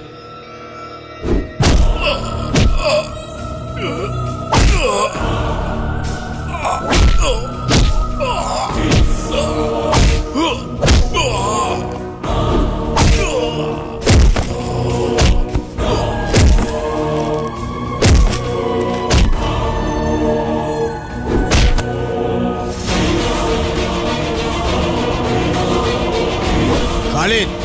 Speaker 15: Khalid.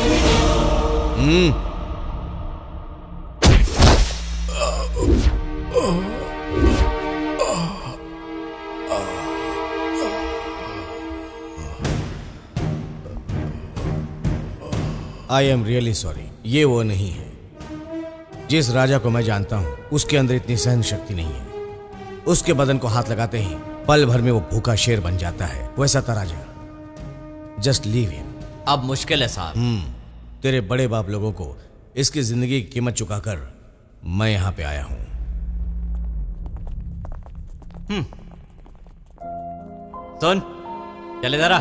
Speaker 15: I am really sorry. ये वो नहीं है। जिस राजा को मैं जानता हूं उसके अंदर इतनी सहन शक्ति नहीं है। उसके बदन को हाथ लगाते ही पल भर में वो भूखा शेर बन जाता है। वैसा था राजा। Just leave him.
Speaker 5: अब मुश्किल है साहब।
Speaker 15: तेरे बड़े बाप लोगों को इसकी जिंदगी की कीमत चुकाकर मैं यहां पे आया हूं।
Speaker 5: सुन, चले जरा।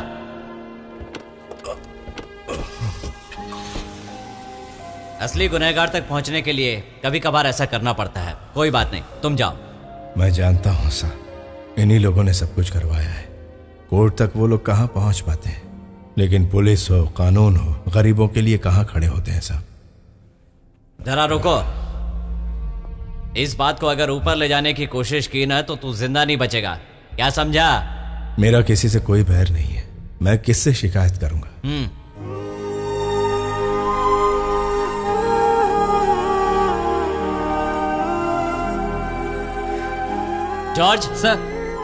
Speaker 5: असली गुनहगार तक पहुंचने के लिए कभी कभार ऐसा करना पड़ता है। कोई बात नहीं, तुम जाओ।
Speaker 2: मैं जानता हूं सर, इन्हीं लोगों ने सब कुछ करवाया है। कोर्ट तक वो लोग कहां पहुंच पाते हैं, लेकिन पुलिस हो, कानून हो, गरीबों के लिए कहां खड़े होते हैं साहब।
Speaker 5: जरा रुको। इस बात को अगर ऊपर ले जाने की कोशिश की ना तो तू जिंदा नहीं बचेगा। क्या समझा?
Speaker 2: मेरा किसी से कोई बैर नहीं है। मैं किससे शिकायत करूंगा?
Speaker 5: जॉर्ज सर,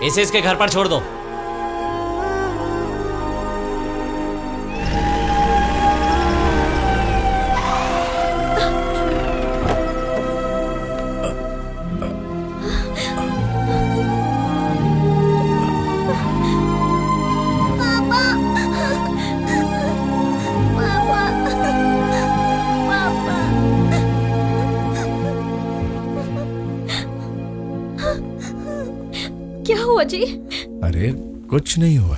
Speaker 5: इसे इसके घर पर छोड़ दो।
Speaker 11: जी?
Speaker 2: अरे कुछ नहीं हुआ।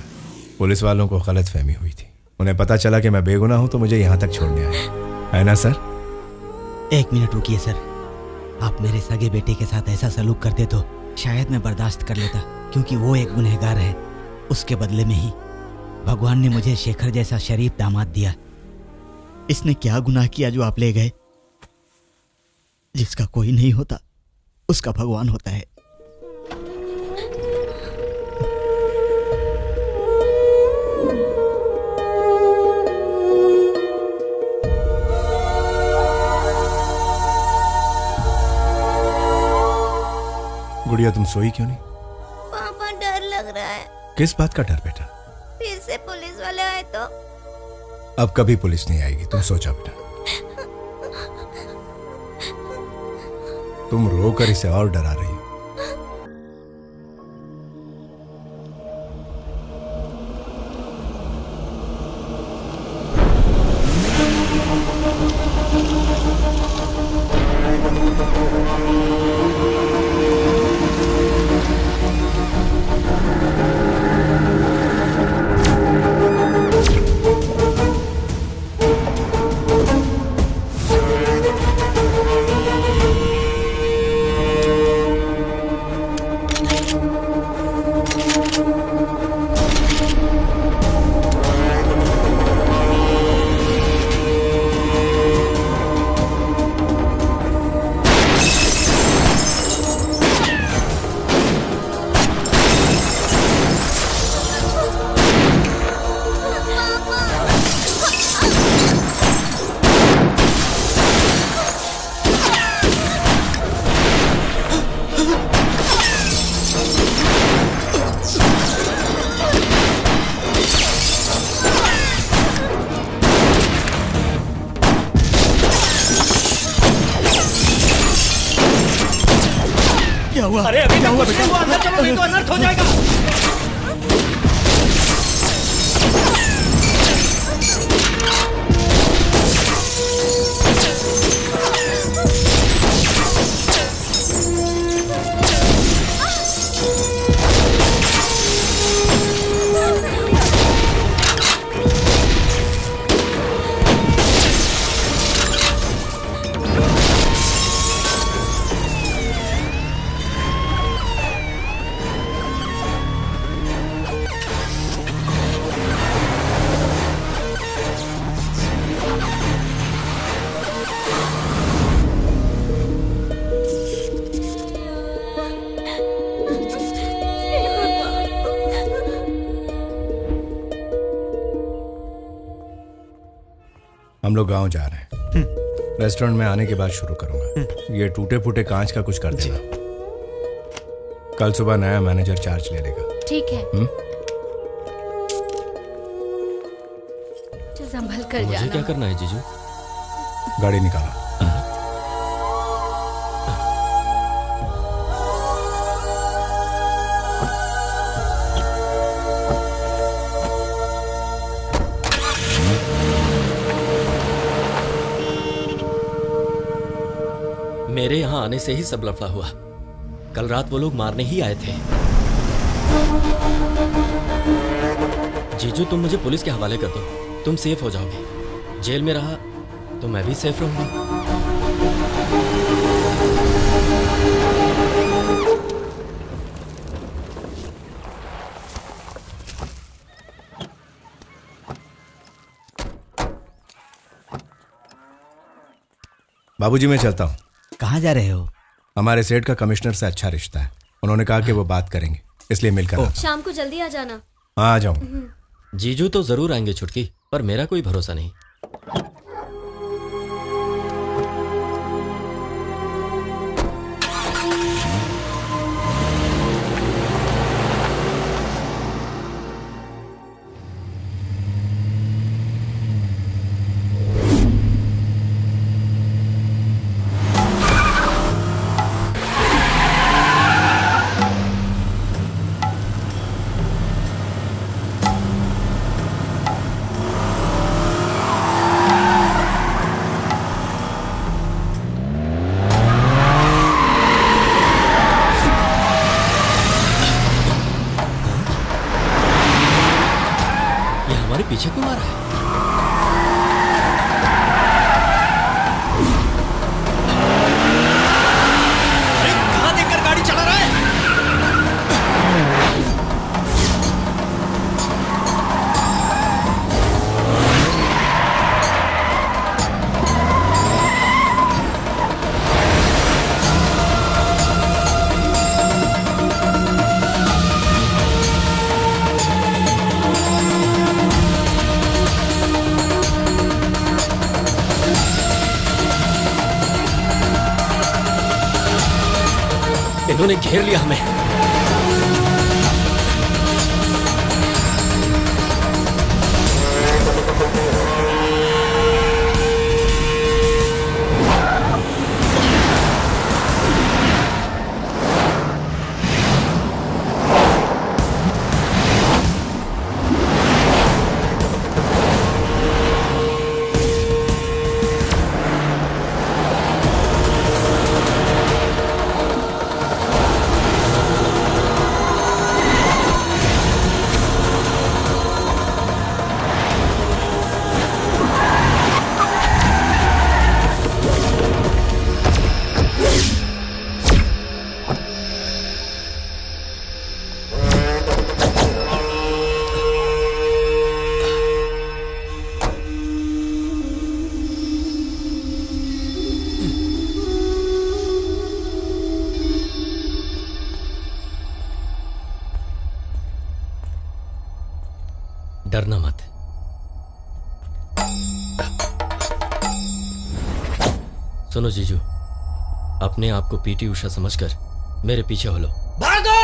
Speaker 2: पुलिस वालों को गलतफहमी हुई थी। उन्हें पता चला कि मैं बेगुनाह हूं तो मुझे यहां तक छोड़ने आए, है ना सर?
Speaker 14: एक मिनट रुकिए सर। आप मेरे सगे बेटे के साथ ऐसा सलूक करते तो शायद मैं बर्दाश्त कर लेता, क्योंकि वो एक गुनहगार है। उसके बदले में ही भगवान ने मुझे शेखर जैसा शरीफ दामाद दिया। इसने क्या गुनाह किया जो आप ले गए? जिसका कोई नहीं होता उसका भगवान होता है।
Speaker 2: गुड़िया, तुम सोई क्यों नहीं?
Speaker 16: पापा, डर लग रहा है।
Speaker 2: किस बात का डर बेटा?
Speaker 16: फिर से पुलिस वाले आए तो?
Speaker 2: अब कभी पुलिस नहीं आएगी, तुम सो जाओ बेटा। तुम रोकर इसे और डरा रही हो।
Speaker 15: क्या हुआ?
Speaker 6: अरे अभी
Speaker 15: क्या हुआ
Speaker 6: कुछ
Speaker 15: बेटा?
Speaker 6: नहीं हुआ, अंदर चलो नहीं तो अनर्थ हो जाएगा।
Speaker 2: हम लोग गांव जा रहे हैं। रेस्टोरेंट में आने के बाद शुरू करूंगा। ये टूटे फूटे कांच का कुछ कर देना। कल सुबह नया मैनेजर चार्ज ले लेगा।
Speaker 11: ठीक है। संभल कर
Speaker 6: मुझे
Speaker 11: जाना।
Speaker 6: क्या करना है जीजू?
Speaker 2: गाड़ी निकालो।
Speaker 6: मेरे यहाँ आने से ही सब लफड़ा हुआ। कल रात वो लोग मारने ही आए थे। जीजू तुम मुझे पुलिस के हवाले कर दो, तुम सेफ हो जाओगे। जेल में रहा तो मैं भी सेफ रहूंगा।
Speaker 2: बाबूजी मैं चलता हूँ।
Speaker 14: कहाँ जा रहे हो?
Speaker 2: हमारे सेठ का कमिश्नर से अच्छा रिश्ता है। उन्होंने कहा कि वो बात करेंगे, इसलिए मिलकर आता हूं।
Speaker 11: शाम को जल्दी आ जाना।
Speaker 2: हाँ, आ जाऊंगा।
Speaker 6: जीजू तो जरूर आएंगे छुटकी, पर मेरा कोई भरोसा नहीं। पीछे क्यों आ रहा है? अरे कहां देखकर गाड़ी चला रहा है? इन्होंने घेर लिया हमें। डरना मत। सुनो जीजू, अपने आप को पीटी उषा समझकर मेरे पीछे हो लो।
Speaker 15: भागो!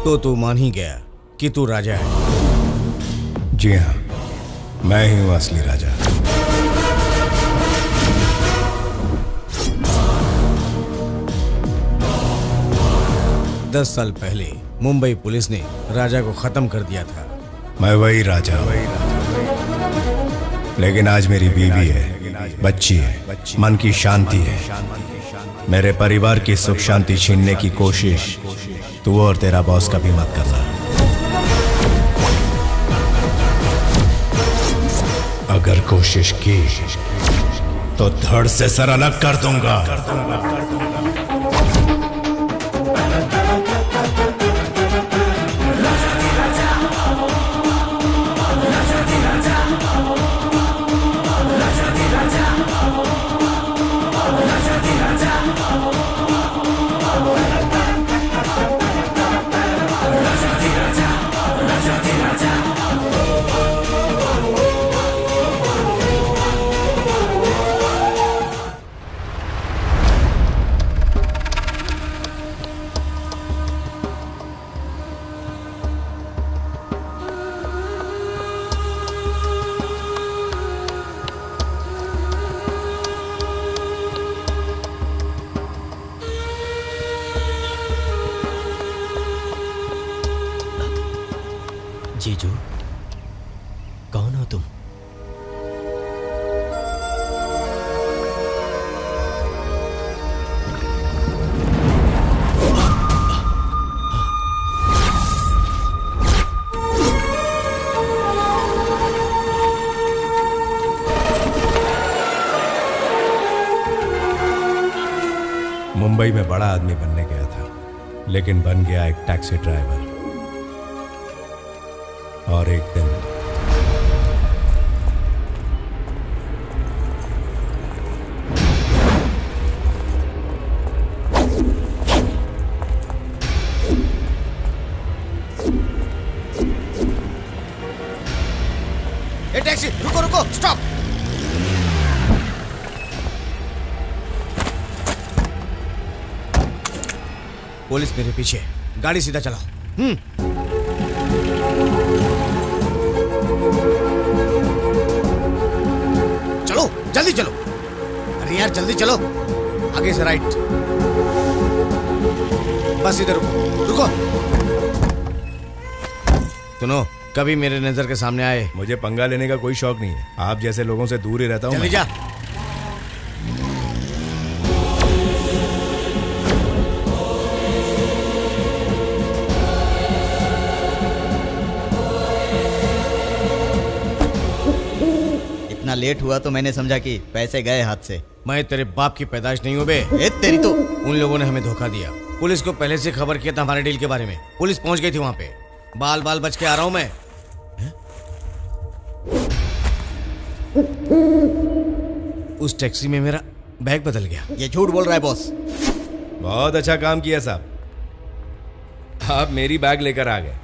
Speaker 15: तो तू मान ही गया कि तू राजा है।
Speaker 2: जी हाँ, मैं ही हूं असली राजा।
Speaker 15: दस साल पहले मुंबई पुलिस ने राजा को खत्म कर दिया था।
Speaker 2: मैं वही राजा हूं, लेकिन आज मेरी बीवी है, बच्ची है, मन की शांति है। मेरे परिवार की सुख शांति छीनने की कोशिश तू और तेरा बॉस कभी मत करना। अगर कोशिश की तो धड़ से सर अलग कर दूंगा।
Speaker 6: जीजू, कौन हो तुम?
Speaker 2: मुंबई में बड़ा आदमी बनने गया था, लेकिन बन गया एक टैक्सी ड्राइवर। और एक दिन
Speaker 15: ए टैक्सी, रुको रुको, स्टॉप। पुलिस मेरे पीछे, गाड़ी सीधा चलाओ। चलो जल्दी चलो। अरे यार जल्दी चलो, आगे से राइट। बस इधर रुको रुको। सुनो, कभी मेरे नजर के सामने आए।
Speaker 2: मुझे पंगा लेने का कोई शौक नहीं है, आप जैसे लोगों से दूर ही रहता हूँ।
Speaker 15: जल्दी जा।
Speaker 7: इतना लेट हुआ तो मैंने समझा कि पैसे गए हाथ से।
Speaker 15: मैं तेरे बाप की पैदाइश नहीं हूँ बे।
Speaker 7: ए तेरी तो।
Speaker 15: उन लोगों ने हमें धोखा दिया। पुलिस को पहले से खबर किया था हमारे डील के बारे में। पुलिस पहुंच गई थी वहां पे। बाल बाल बच के आ रहा हूं मैं। उस टैक्सी में मेरा बैग बदल गया।
Speaker 7: ये झूठ बोल रहा है बॉस।
Speaker 2: बहुत अच्छा काम किया साहब, आप मेरी बैग लेकर आ गए।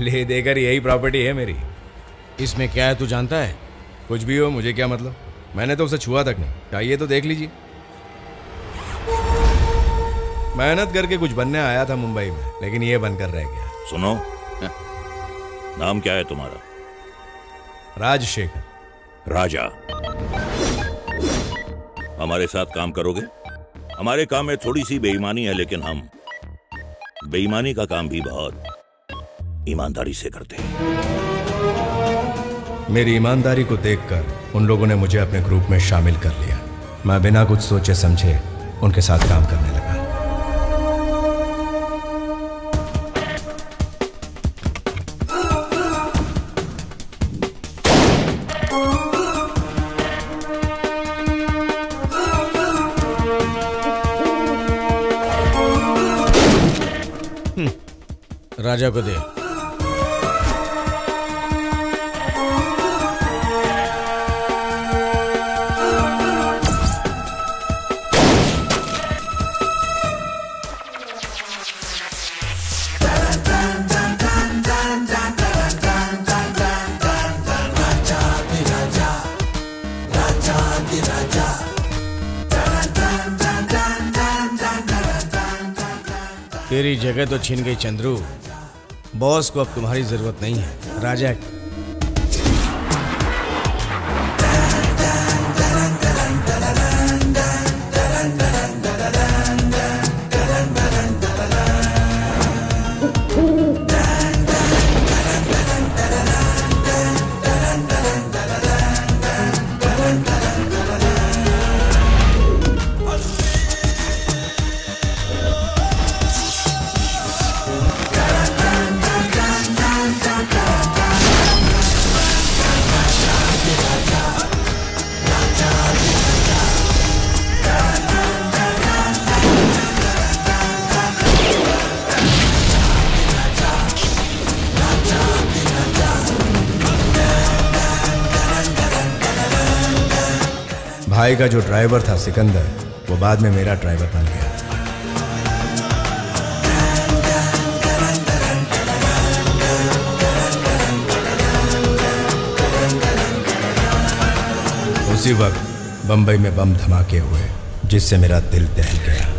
Speaker 2: ले देकर यही प्रॉपर्टी है मेरी।
Speaker 15: इसमें क्या है तू जानता है?
Speaker 2: कुछ भी हो, मुझे क्या मतलब, मैंने तो उसे छुआ तक नहीं। चाहिए तो देख लीजिए। मेहनत करके कुछ बनने आया था मुंबई में, लेकिन ये बनकर रह गया।
Speaker 17: सुनो, नाम क्या है तुम्हारा?
Speaker 2: राजशेखर।
Speaker 17: राजा। हमारे साथ काम करोगे? हमारे काम में थोड़ी सी बेईमानी है, लेकिन हम बेईमानी का काम भी बहुत ईमानदारी से करते हैं।
Speaker 2: मेरी ईमानदारी को देखकर उन लोगों ने मुझे अपने ग्रुप में शामिल कर लिया। मैं बिना कुछ सोचे समझे उनके साथ काम करने लगा।
Speaker 15: राजा को दे। तेरी जगह तो छीन गई चंद्रू। बॉस को अब तुम्हारी जरूरत नहीं है। राजा
Speaker 2: भाई का जो ड्राइवर था सिकंदर, वो बाद में मेरा ड्राइवर बन गया। उसी वक्त बंबई में बम धमाके हुए, जिससे मेरा दिल दहल गया।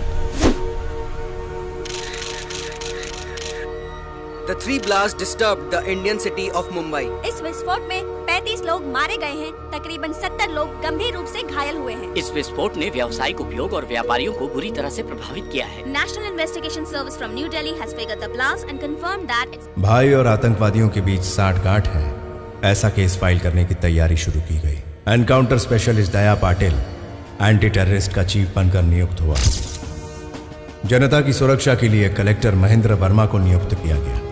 Speaker 13: The three blasts disturbed the Indian city of Mumbai.
Speaker 16: इस विस्फोट में
Speaker 18: 35 लोग मारे गए हैं, तकरीबन 70 लोग गंभीर रूप से घायल हुए हैं।
Speaker 19: इस विस्फोट ने व्यावसायिक उपयोग और व्यापारियों को बुरी तरह से प्रभावित किया है।
Speaker 18: National investigation service from new Delhi has figured the blast and confirmed that
Speaker 2: भाई और आतंकवादियों के बीच साठगांठ है, ऐसा केस फाइल करने की तैयारी शुरू की गई। एनकाउंटर स्पेशलिस्ट दया पाटिल एंटी टेररिस्ट का चीफ बनकर नियुक्त हुआ। जनता की सुरक्षा के लिए कलेक्टर महेंद्र वर्मा को नियुक्त किया गया।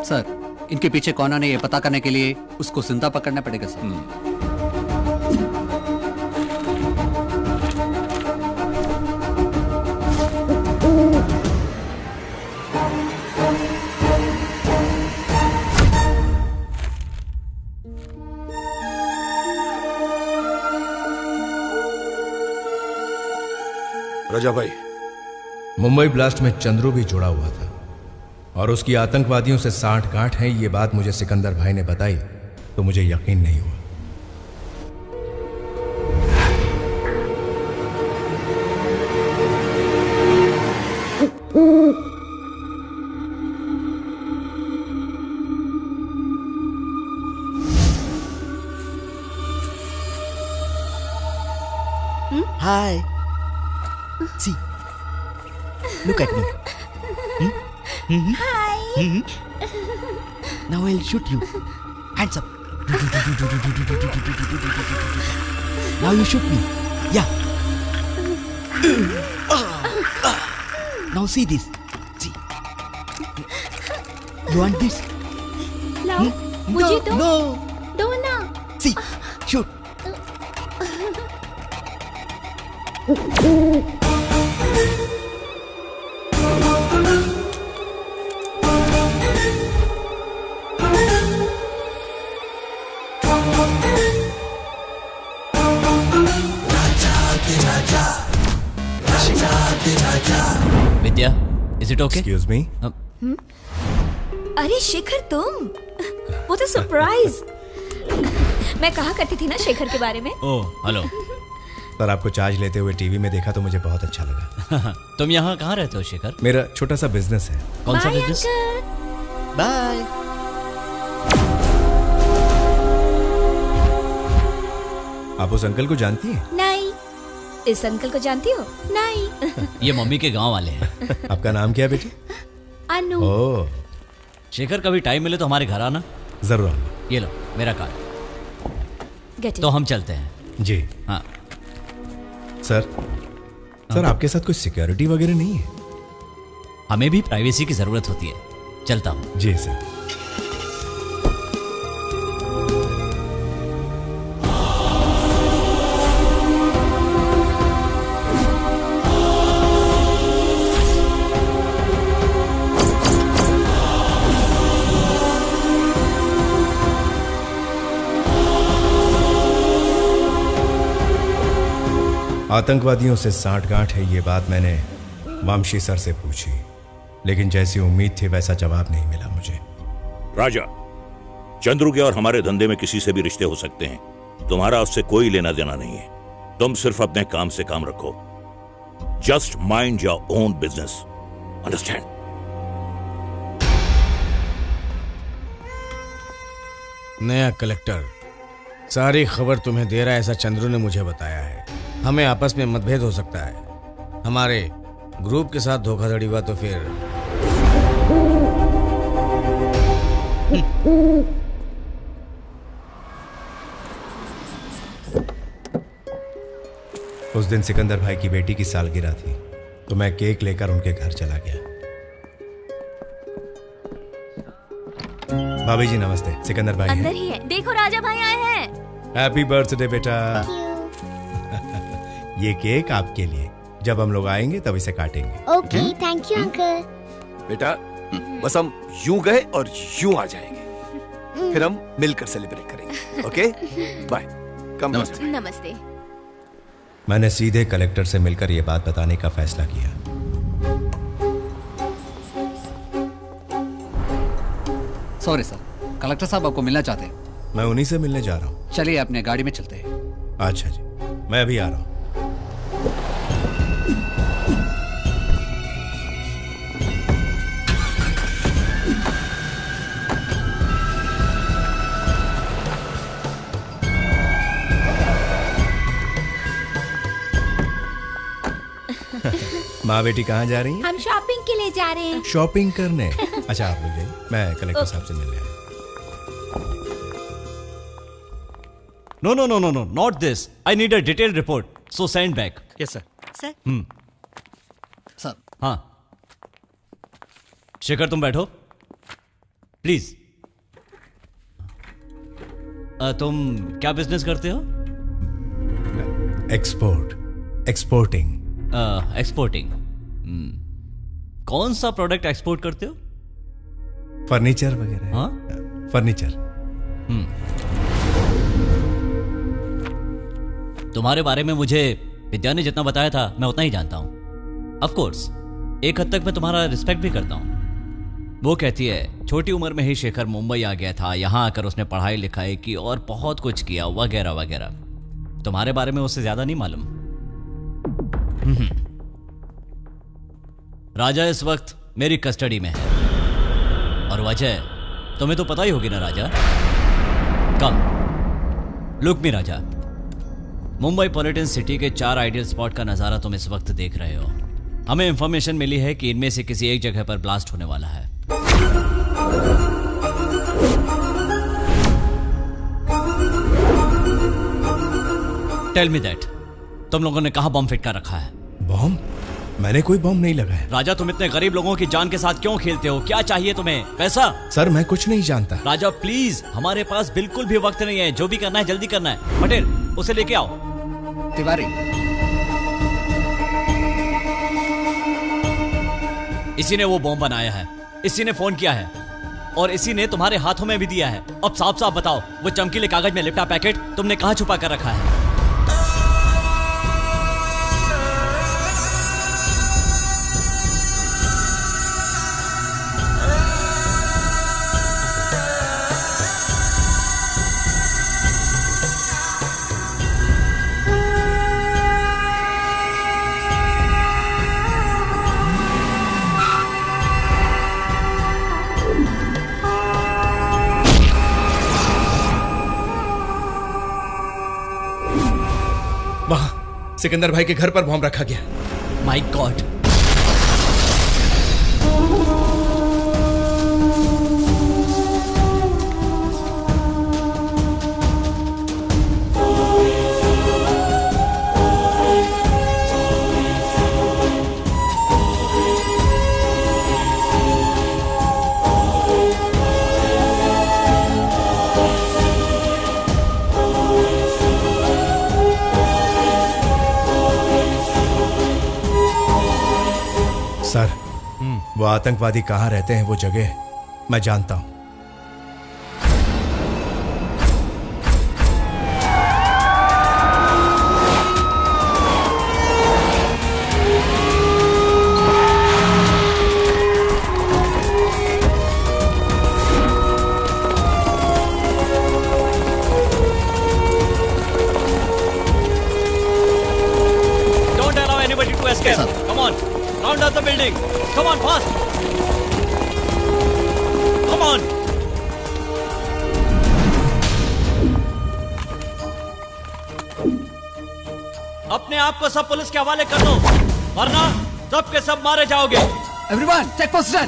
Speaker 20: सर, इनके पीछे कौन है ये पता करने के लिए उसको जिंदा पकड़ना पड़ेगा सर।
Speaker 2: राजा भाई, मुंबई ब्लास्ट में चंद्रू भी जुड़ा हुआ था और उसकी आतंकवादियों से साठगांठ है, ये बात मुझे सिकंदर भाई ने बताई तो मुझे यकीन नहीं हुआ।
Speaker 14: Hi. See. Look at me.
Speaker 18: Hi.
Speaker 14: Now I'll shoot you. Hands up. Now you shoot me. Yeah. Now see this. See. You want this?
Speaker 18: लाओ, मुझे दो।
Speaker 14: No.
Speaker 18: दो ना।
Speaker 14: See. Shoot.
Speaker 5: Vidya, is it okay?
Speaker 2: Excuse me.
Speaker 18: अरे शेखर, तुम? वो तो surprise. मैं कहा करती थी ना शेखर के बारे में।
Speaker 5: ओह, हेलो।
Speaker 2: सर, आपको चार्ज लेते हुए टीवी में देखा तो मुझे बहुत अच्छा लगा।
Speaker 5: तुम यहाँ कहाँ रहते हो शेखर?
Speaker 2: मेरा छोटा सा बिजनेस है।
Speaker 5: कौन सा बिजनेस?
Speaker 14: बाय।
Speaker 2: आप उस अंकल को जानती हैं?
Speaker 18: नहीं। इस अंकल को जानती हो? नहीं।
Speaker 5: ये मम्मी के गांव वाले हैं।
Speaker 2: आपका नाम क्या है बेटी?
Speaker 18: अनु।
Speaker 2: ओह।
Speaker 5: शेखर, कभी टाइम मिले तो हमारे घर आना।
Speaker 2: जरूर आऊंगा।
Speaker 5: ये लो मेरा कार्ड। तो हम चलते हैं।
Speaker 2: जी
Speaker 5: हाँ।
Speaker 2: सर, आपके साथ कोई सिक्योरिटी वगैरह नहीं है?
Speaker 5: हमें भी प्राइवेसी की जरूरत होती है। चलता हूँ।
Speaker 2: जी सर। आतंकवादियों से साठगांठ है, ये बात मैंने वामशी सर से पूछी, लेकिन जैसी उम्मीद थी वैसा जवाब नहीं मिला मुझे।
Speaker 17: राजा, चंद्रू के और हमारे धंधे में किसी से भी रिश्ते हो सकते हैं। तुम्हारा उससे कोई लेना देना नहीं है। तुम सिर्फ अपने काम से काम रखो। Just mind your own business, understand?
Speaker 15: नया कलेक्टर सारी खबर तुम्हें दे रहा है, ऐसा चंद्रू ने मुझे बताया है। हमें आपस में मतभेद हो सकता है। हमारे ग्रुप के साथ धोखाधड़ी हुआ तो फिर
Speaker 2: उस दिन सिकंदर भाई की बेटी की सालगिरह थी तो मैं केक लेकर उनके घर चला गया। भाभी जी नमस्ते। सिकंदर भाई
Speaker 18: अंदर ही है। देखो राजा भाई आए हैं।
Speaker 2: हैप्पी बर्थडे बेटा। ये केक आपके लिए। जब हम लोग आएंगे तब इसे काटेंगे।
Speaker 16: Okay, thank you uncle.
Speaker 12: बेटा, बस हम यूं गए और यूं आ जाएंगे, फिर हम मिलकर सेलिब्रेट करेंगे। Okay, bye. कम।
Speaker 18: नमस्ते। नमस्ते।
Speaker 2: मैंने सीधे कलेक्टर से मिलकर यह बात बताने का फैसला किया।
Speaker 20: सॉरी सर, कलेक्टर साहब आपको मिलना चाहते हैं।
Speaker 2: मैं उन्हीं से मिलने जा रहा हूँ।
Speaker 20: चलिए अपने गाड़ी में चलते हैं।
Speaker 2: अच्छा जी, मैं अभी आ रहा हूँ। माँ बेटी कहाँ जा रही हैं?
Speaker 16: हम शॉपिंग के लिए जा रहे हैं।
Speaker 2: शॉपिंग करने? अच्छा आप लोग जाइए, मैं कलेक्टर साहब से मिलने आया।
Speaker 5: No, no, no, no, no, not this. I need a detailed report. So send back.
Speaker 20: Yes, sir.
Speaker 16: Sir.
Speaker 20: Sir.
Speaker 5: हाँ। शेखर तुम बैठो प्लीज। तुम क्या बिजनेस करते हो?
Speaker 2: एक्सपोर्टिंग।
Speaker 5: एक्सपोर्टिंग। कौन सा प्रोडक्ट एक्सपोर्ट करते हो?
Speaker 2: फर्नीचर वगैरह।
Speaker 5: हाँ,
Speaker 2: फर्नीचर।
Speaker 5: तुम्हारे बारे में मुझे विद्या ने जितना बताया था मैं उतना ही जानता हूं। ऑफ कोर्स एक हद तक मैं तुम्हारा रिस्पेक्ट भी करता हूं। वो कहती है छोटी उम्र में ही शेखर मुंबई आ गया था, यहां आकर उसने पढ़ाई लिखाई की और बहुत कुछ किया वगैरह वगैरह। तुम्हारे बारे में उससे ज्यादा नहीं मालूम। राजा इस वक्त मेरी कस्टडी में है और वजह तुम्हें तो पता ही होगी ना राजा। कम लुक मी राजा, मुंबई पॉलिटन सिटी के 4 आइडियल स्पॉट का नजारा तुम इस वक्त देख रहे हो। हमें इंफॉर्मेशन मिली है कि इनमें से किसी एक जगह पर ब्लास्ट होने वाला है। टेल मी दैट, तुम लोगों ने कहां बम फिट कर रखा है?
Speaker 2: बम? मैंने कोई बम नहीं लगाया।
Speaker 5: राजा तुम इतने गरीब लोगों की जान के साथ क्यों खेलते हो? क्या चाहिए तुम्हें? पैसा?
Speaker 2: सर मैं कुछ नहीं जानता।
Speaker 5: राजा प्लीज, हमारे पास बिल्कुल भी वक्त नहीं है। जो भी करना है जल्दी करना है। पटेल उसे लेके आओ।
Speaker 20: तिवारी,
Speaker 5: इसी ने वो बॉम्ब बनाया है, इसी ने फोन किया है और इसी ने तुम्हारे हाथों में भी दिया है। अब साफ साफ बताओ, वो चमकीले कागज में लिपटा पैकेट तुमने कहां छुपा कर रखा है?
Speaker 2: सिकंदर भाई के घर पर बम रखा गया।
Speaker 5: My God.
Speaker 2: सर, वो आतंकवादी कहाँ रहते हैं वो जगह मैं जानता हूं।
Speaker 5: Don't allow anybody to escape. Come on. Round up the building. Come on, fast. Come on. अपने आप को सब पुलिस के हवाले कर दो, वरना सब के सब मारे जाओगे।
Speaker 20: Everyone, check position.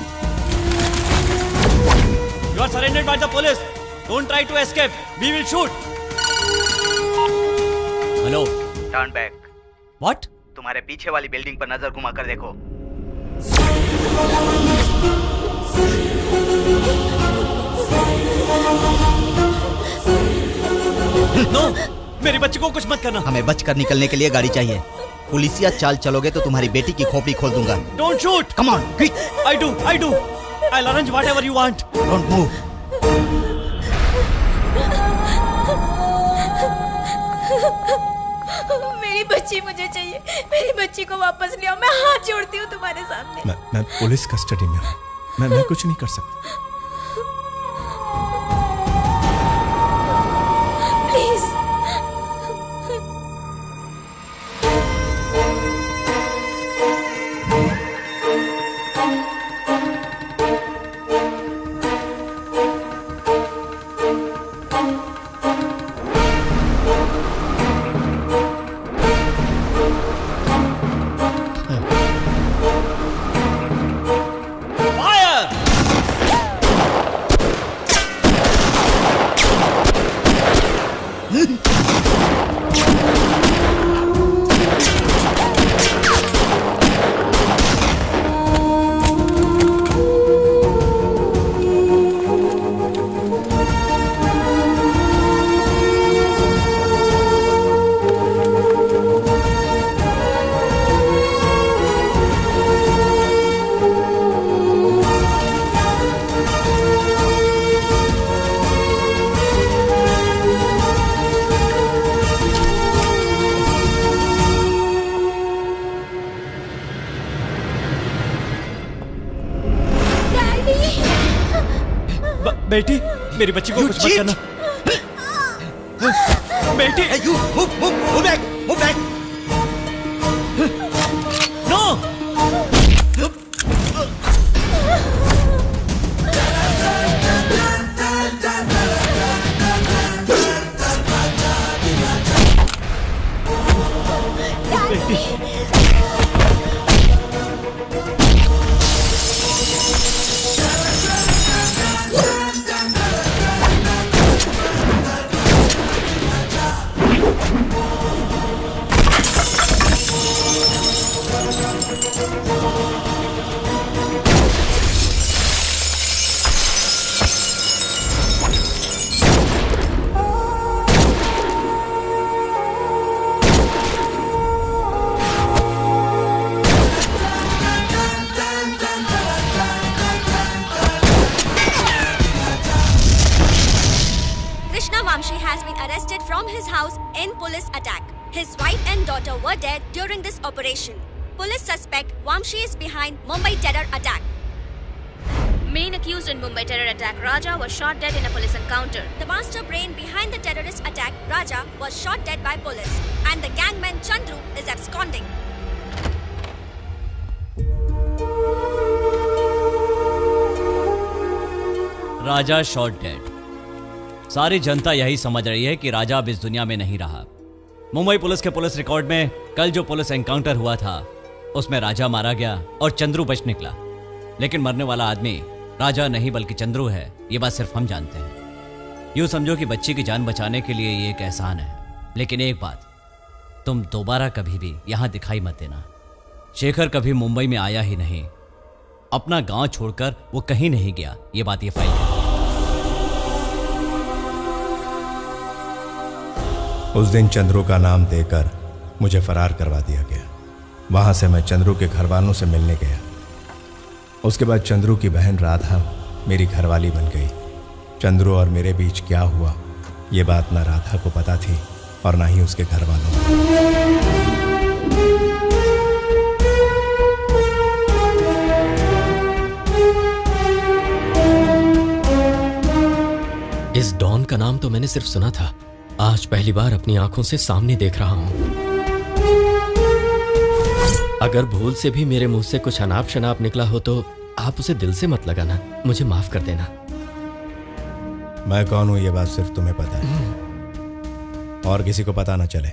Speaker 5: You are surrendered by the police. Don't try to escape. We will shoot. Hello.
Speaker 21: Turn back.
Speaker 5: What?
Speaker 21: तुम्हारे पीछे वाली बिल्डिंग पर नजर घुमा कर देखो।
Speaker 5: No, मेरी बच्ची को कुछ मत करना।
Speaker 7: हमें बचकर निकलने के लिए गाड़ी चाहिए। पुलिसिया चाल चलोगे तो तुम्हारी बेटी की खोपड़ी खोल दूंगा।
Speaker 5: Don't shoot.
Speaker 7: Come on, quick.
Speaker 5: I do. I'll arrange whatever you want.
Speaker 7: Don't move.
Speaker 18: मेरी बच्ची मुझे चाहिए। मेरी बच्ची को वापस ले आओ। मैं हाथ जोड़ती हूँ तुम्हारे सामने।
Speaker 2: मैं पुलिस कस्टडी में हूँ। मैं कुछ नहीं कर सकता।
Speaker 5: बेटी, मेरी बच्ची को कुछ मत करना। बेटी,
Speaker 15: move back.
Speaker 5: No.
Speaker 18: Vamshi has been arrested from his house in police attack. His wife and daughter were dead during this operation. Police suspect Vamshi is behind Mumbai terror attack.
Speaker 8: Main accused in Mumbai terror attack, Raja, was shot dead in a police encounter.
Speaker 18: The master brain behind the terrorist attack, Raja, was shot dead by police, and the gangman Chandru is absconding.
Speaker 5: Raja shot dead. सारी जनता यही समझ रही है कि राजा अब इस दुनिया में नहीं रहा। मुंबई पुलिस के पुलिस रिकॉर्ड में कल जो पुलिस एनकाउंटर हुआ था उसमें राजा मारा गया और चंद्रू बच निकला, लेकिन मरने वाला आदमी राजा नहीं बल्कि चंद्रू है, ये बात सिर्फ हम जानते हैं। यूं समझो कि बच्ची की जान बचाने के लिए ये एक एहसान है, लेकिन एक बात, तुम दोबारा कभी भी यहां दिखाई मत देना। शेखर कभी मुंबई में आया ही नहीं, अपना गांव छोड़कर वो कहीं नहीं गया, ये बात ये फाइल है।
Speaker 2: उस दिन चंद्रू का नाम देकर मुझे फरार करवा दिया गया। वहां से मैं चंद्रू के घर वालों से मिलने गया। उसके बाद चंद्रू की बहन राधा मेरी घरवाली बन गई। चंद्रू और मेरे बीच क्या हुआ ये बात ना राधा को पता थी और ना ही उसके घर वालों को।
Speaker 6: इस डॉन का नाम तो मैंने सिर्फ सुना था, आज पहली बार अपनी आंखों से सामने देख रहा हूं। अगर भूल से भी मेरे मुंह से कुछ अनाप शनाप निकला हो तो आप उसे दिल से मत लगाना, मुझे माफ कर देना।
Speaker 2: मैं कौन हूं ये बात सिर्फ तुम्हें पता है, और किसी को पता ना चले।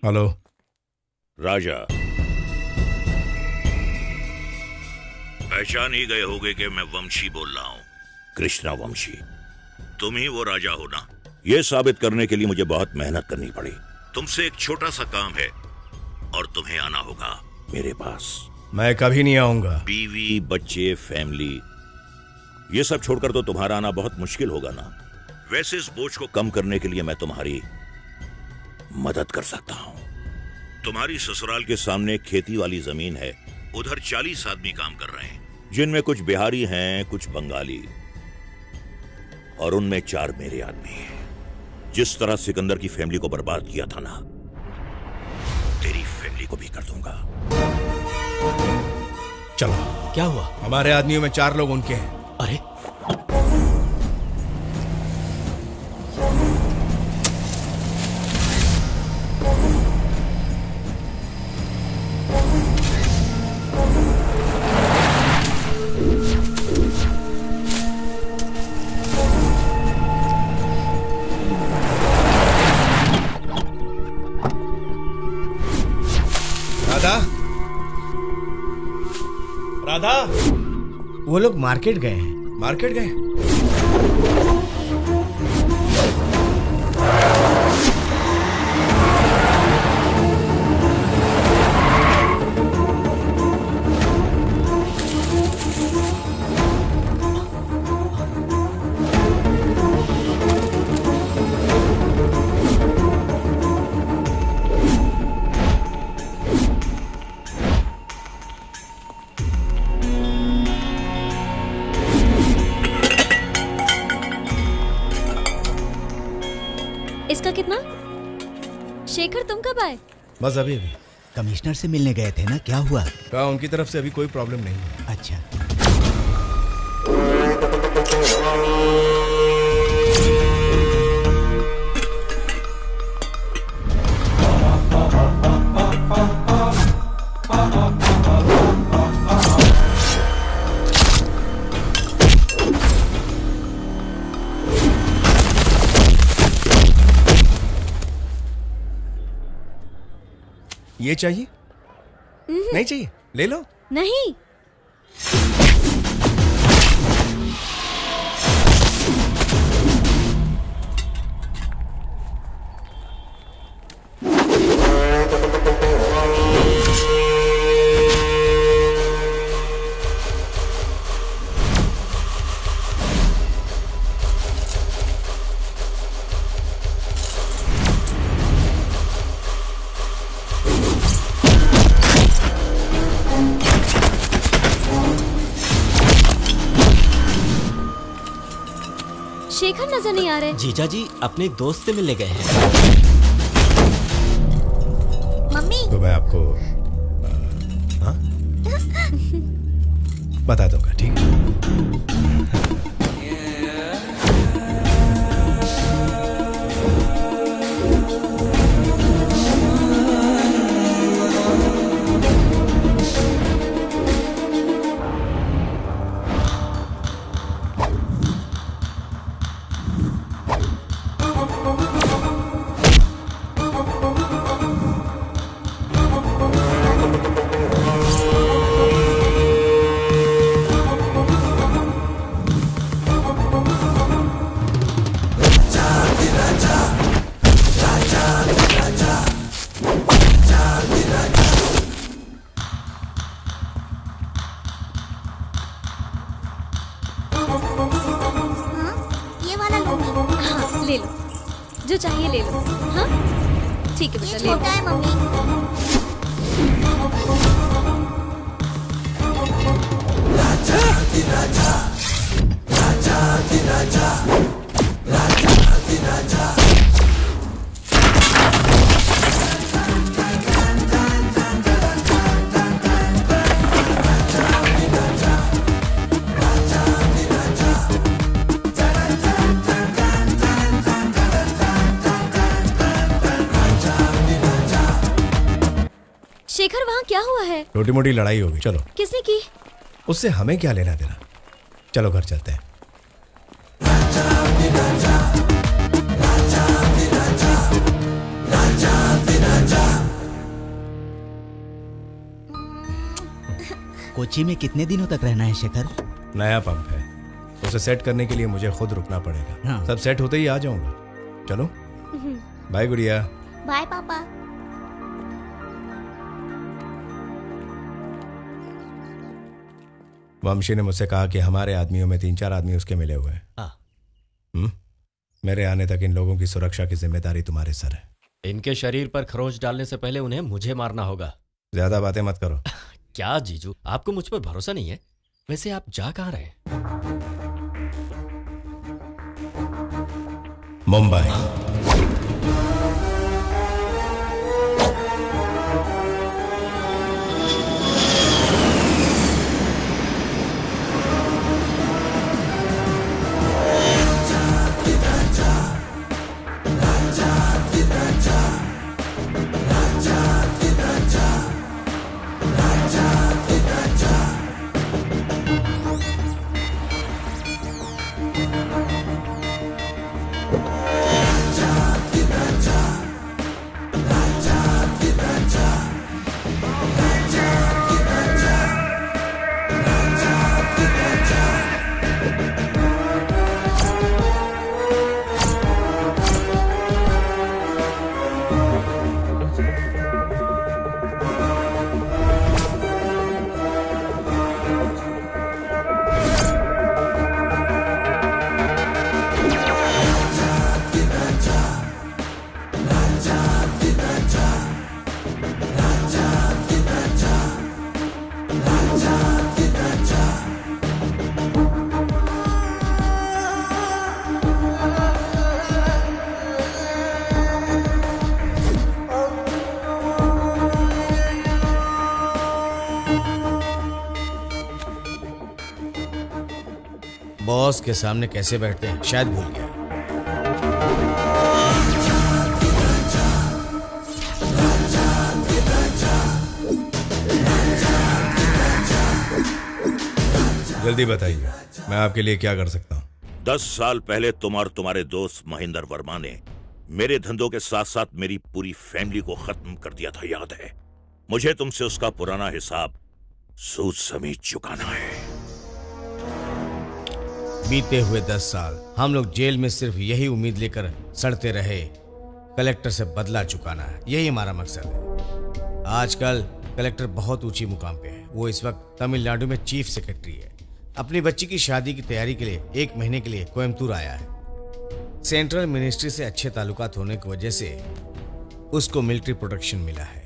Speaker 2: हेलो
Speaker 17: राजा, पहचान ही गए होगे कि मैं वंशी बोल रहा हूं, कृष्णा वंशी। तुम ही वो राजा हो ना? यह साबित करने के लिए मुझे बहुत मेहनत करनी पड़ी। तुमसे एक छोटा सा काम है और तुम्हें आना होगा मेरे पास।
Speaker 2: मैं कभी नहीं आऊंगा।
Speaker 17: बीवी, बच्चे, फैमिली, ये सब छोड़कर तो तुम्हारा आना बहुत मुश्किल होगा ना। वैसे इस बोझ को कम करने के लिए मैं तुम्हारी मदद कर सकता हूं। तुम्हारी ससुराल के सामने खेती वाली जमीन है, उधर 40 आदमी काम कर रहे हैं, जिनमें कुछ बिहारी हैं, कुछ बंगाली, और उनमें 4 मेरे आदमी हैं। जिस तरह सिकंदर की फैमिली को बर्बाद किया था ना, तेरी फैमिली को भी कर दूंगा।
Speaker 2: चलो।
Speaker 6: क्या हुआ?
Speaker 2: हमारे आदमियों में 4 लोग उनके हैं।
Speaker 6: अरे
Speaker 2: राधा,
Speaker 15: वो लोग मार्केट गए हैं।
Speaker 2: मार्केट गए?
Speaker 11: इसका कितना? शेखर तुम कब आए?
Speaker 2: बस अभी अभी।
Speaker 14: कमिश्नर से मिलने गए थे ना, क्या हुआ?
Speaker 2: कहा उनकी तरफ से अभी कोई प्रॉब्लम नहीं है।
Speaker 14: अच्छा।
Speaker 2: ये चाहिए? नहीं चाहिए? ले लो।
Speaker 11: नहीं। शेखर नजर नहीं आ रहे।
Speaker 6: जीजा जी अपने एक दोस्त से मिलने गए हैं।
Speaker 16: मम्मी
Speaker 2: तो मैं आपको हाँ? बता दूंगा, ठीक है?
Speaker 11: ले लो, जो चाहिए ले लो। हाँ ठीक है बेटा, ले लो।
Speaker 16: छोटा है मम्मी।
Speaker 10: राजा राजा राजा राजा राजा
Speaker 11: शेखर वहाँ क्या हुआ है?
Speaker 2: छोटी मोटी लड़ाई होगी। चलो।
Speaker 11: किसने की?
Speaker 2: उससे हमें क्या लेना देना। चलो घर चलते हैं।
Speaker 14: कोची में कितने दिनों तक रहना है शेखर?
Speaker 2: नया पंप है, उसे सेट करने के लिए मुझे खुद रुकना पड़ेगा।
Speaker 14: हाँ।
Speaker 2: सब सेट होते ही आ जाऊंगा। चलो बाय गुड़िया।
Speaker 16: बाय पापा।
Speaker 2: वंशी ने मुझसे कहा कि हमारे आदमियों में 3-4 आदमी उसके मिले हुए हैं। मेरे आने तक इन लोगों की सुरक्षा की जिम्मेदारी तुम्हारे सर है।
Speaker 6: इनके शरीर पर खरोंच डालने से पहले उन्हें मुझे मारना होगा।
Speaker 2: ज्यादा बातें मत करो।
Speaker 6: क्या जीजू, आपको मुझ पर भरोसा नहीं है? वैसे आप जा कहाँ रहे हैं?
Speaker 2: मुंबई।
Speaker 10: राजा
Speaker 15: बॉस के सामने कैसे बैठते हैं शायद भूल गया।
Speaker 2: जल्दी बताइए, मैं आपके लिए क्या कर सकता हूँ?
Speaker 17: 10 साल पहले तुम और तुम्हारे दोस्त महेंद्र वर्मा ने मेरे धंधों के साथ साथ मेरी पूरी फैमिली को खत्म कर दिया था, याद है? मुझे तुमसे उसका पुराना हिसाब सूद समेत चुकाना है।
Speaker 15: बीते हुए 10 साल हम लोग जेल में सिर्फ यही उम्मीद लेकर सड़ते रहे, कलेक्टर से बदला चुकाना है। यही हमारा मकसद है। आजकल कलेक्टर बहुत ऊंची मुकाम पे है। वो इस वक्त तमिलनाडु में चीफ सेक्रेटरी है। अपनी बच्ची की शादी की तैयारी के लिए 1 महीने के लिए कोयम्बतूर आया है। सेंट्रल मिनिस्ट्री से अच्छे ताल्लुकात होने की वजह से उसको मिलिट्री प्रोटेक्शन मिला है।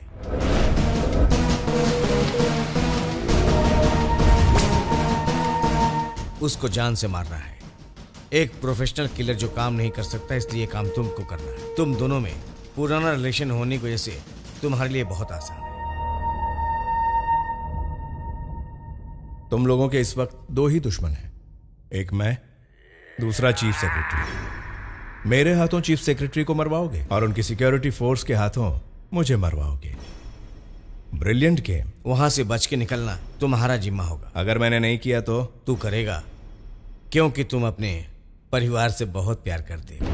Speaker 15: उसको जान से मारना है। एक प्रोफेशनल किलर जो काम नहीं कर सकता, इसलिए काम तुमको करना है। तुम दोनों में पुराना रिलेशन होने की वजह से तुम्हारे लिए बहुत आसान है।
Speaker 2: तुम लोगों के इस वक्त 2 ही दुश्मन हैं, एक मैं, दूसरा चीफ सेक्रेटरी। मेरे हाथों चीफ सेक्रेटरी को मरवाओगे और उनकी सिक्योरिटी फोर्स के हाथों मुझे मरवाओगे। Brilliant game.
Speaker 15: वहां से बच के निकलना तुम्हारा जिम्मा होगा।
Speaker 2: अगर मैंने नहीं किया तो
Speaker 15: तू करेगा, क्योंकि तुम अपने परिवार से बहुत प्यार करते हो।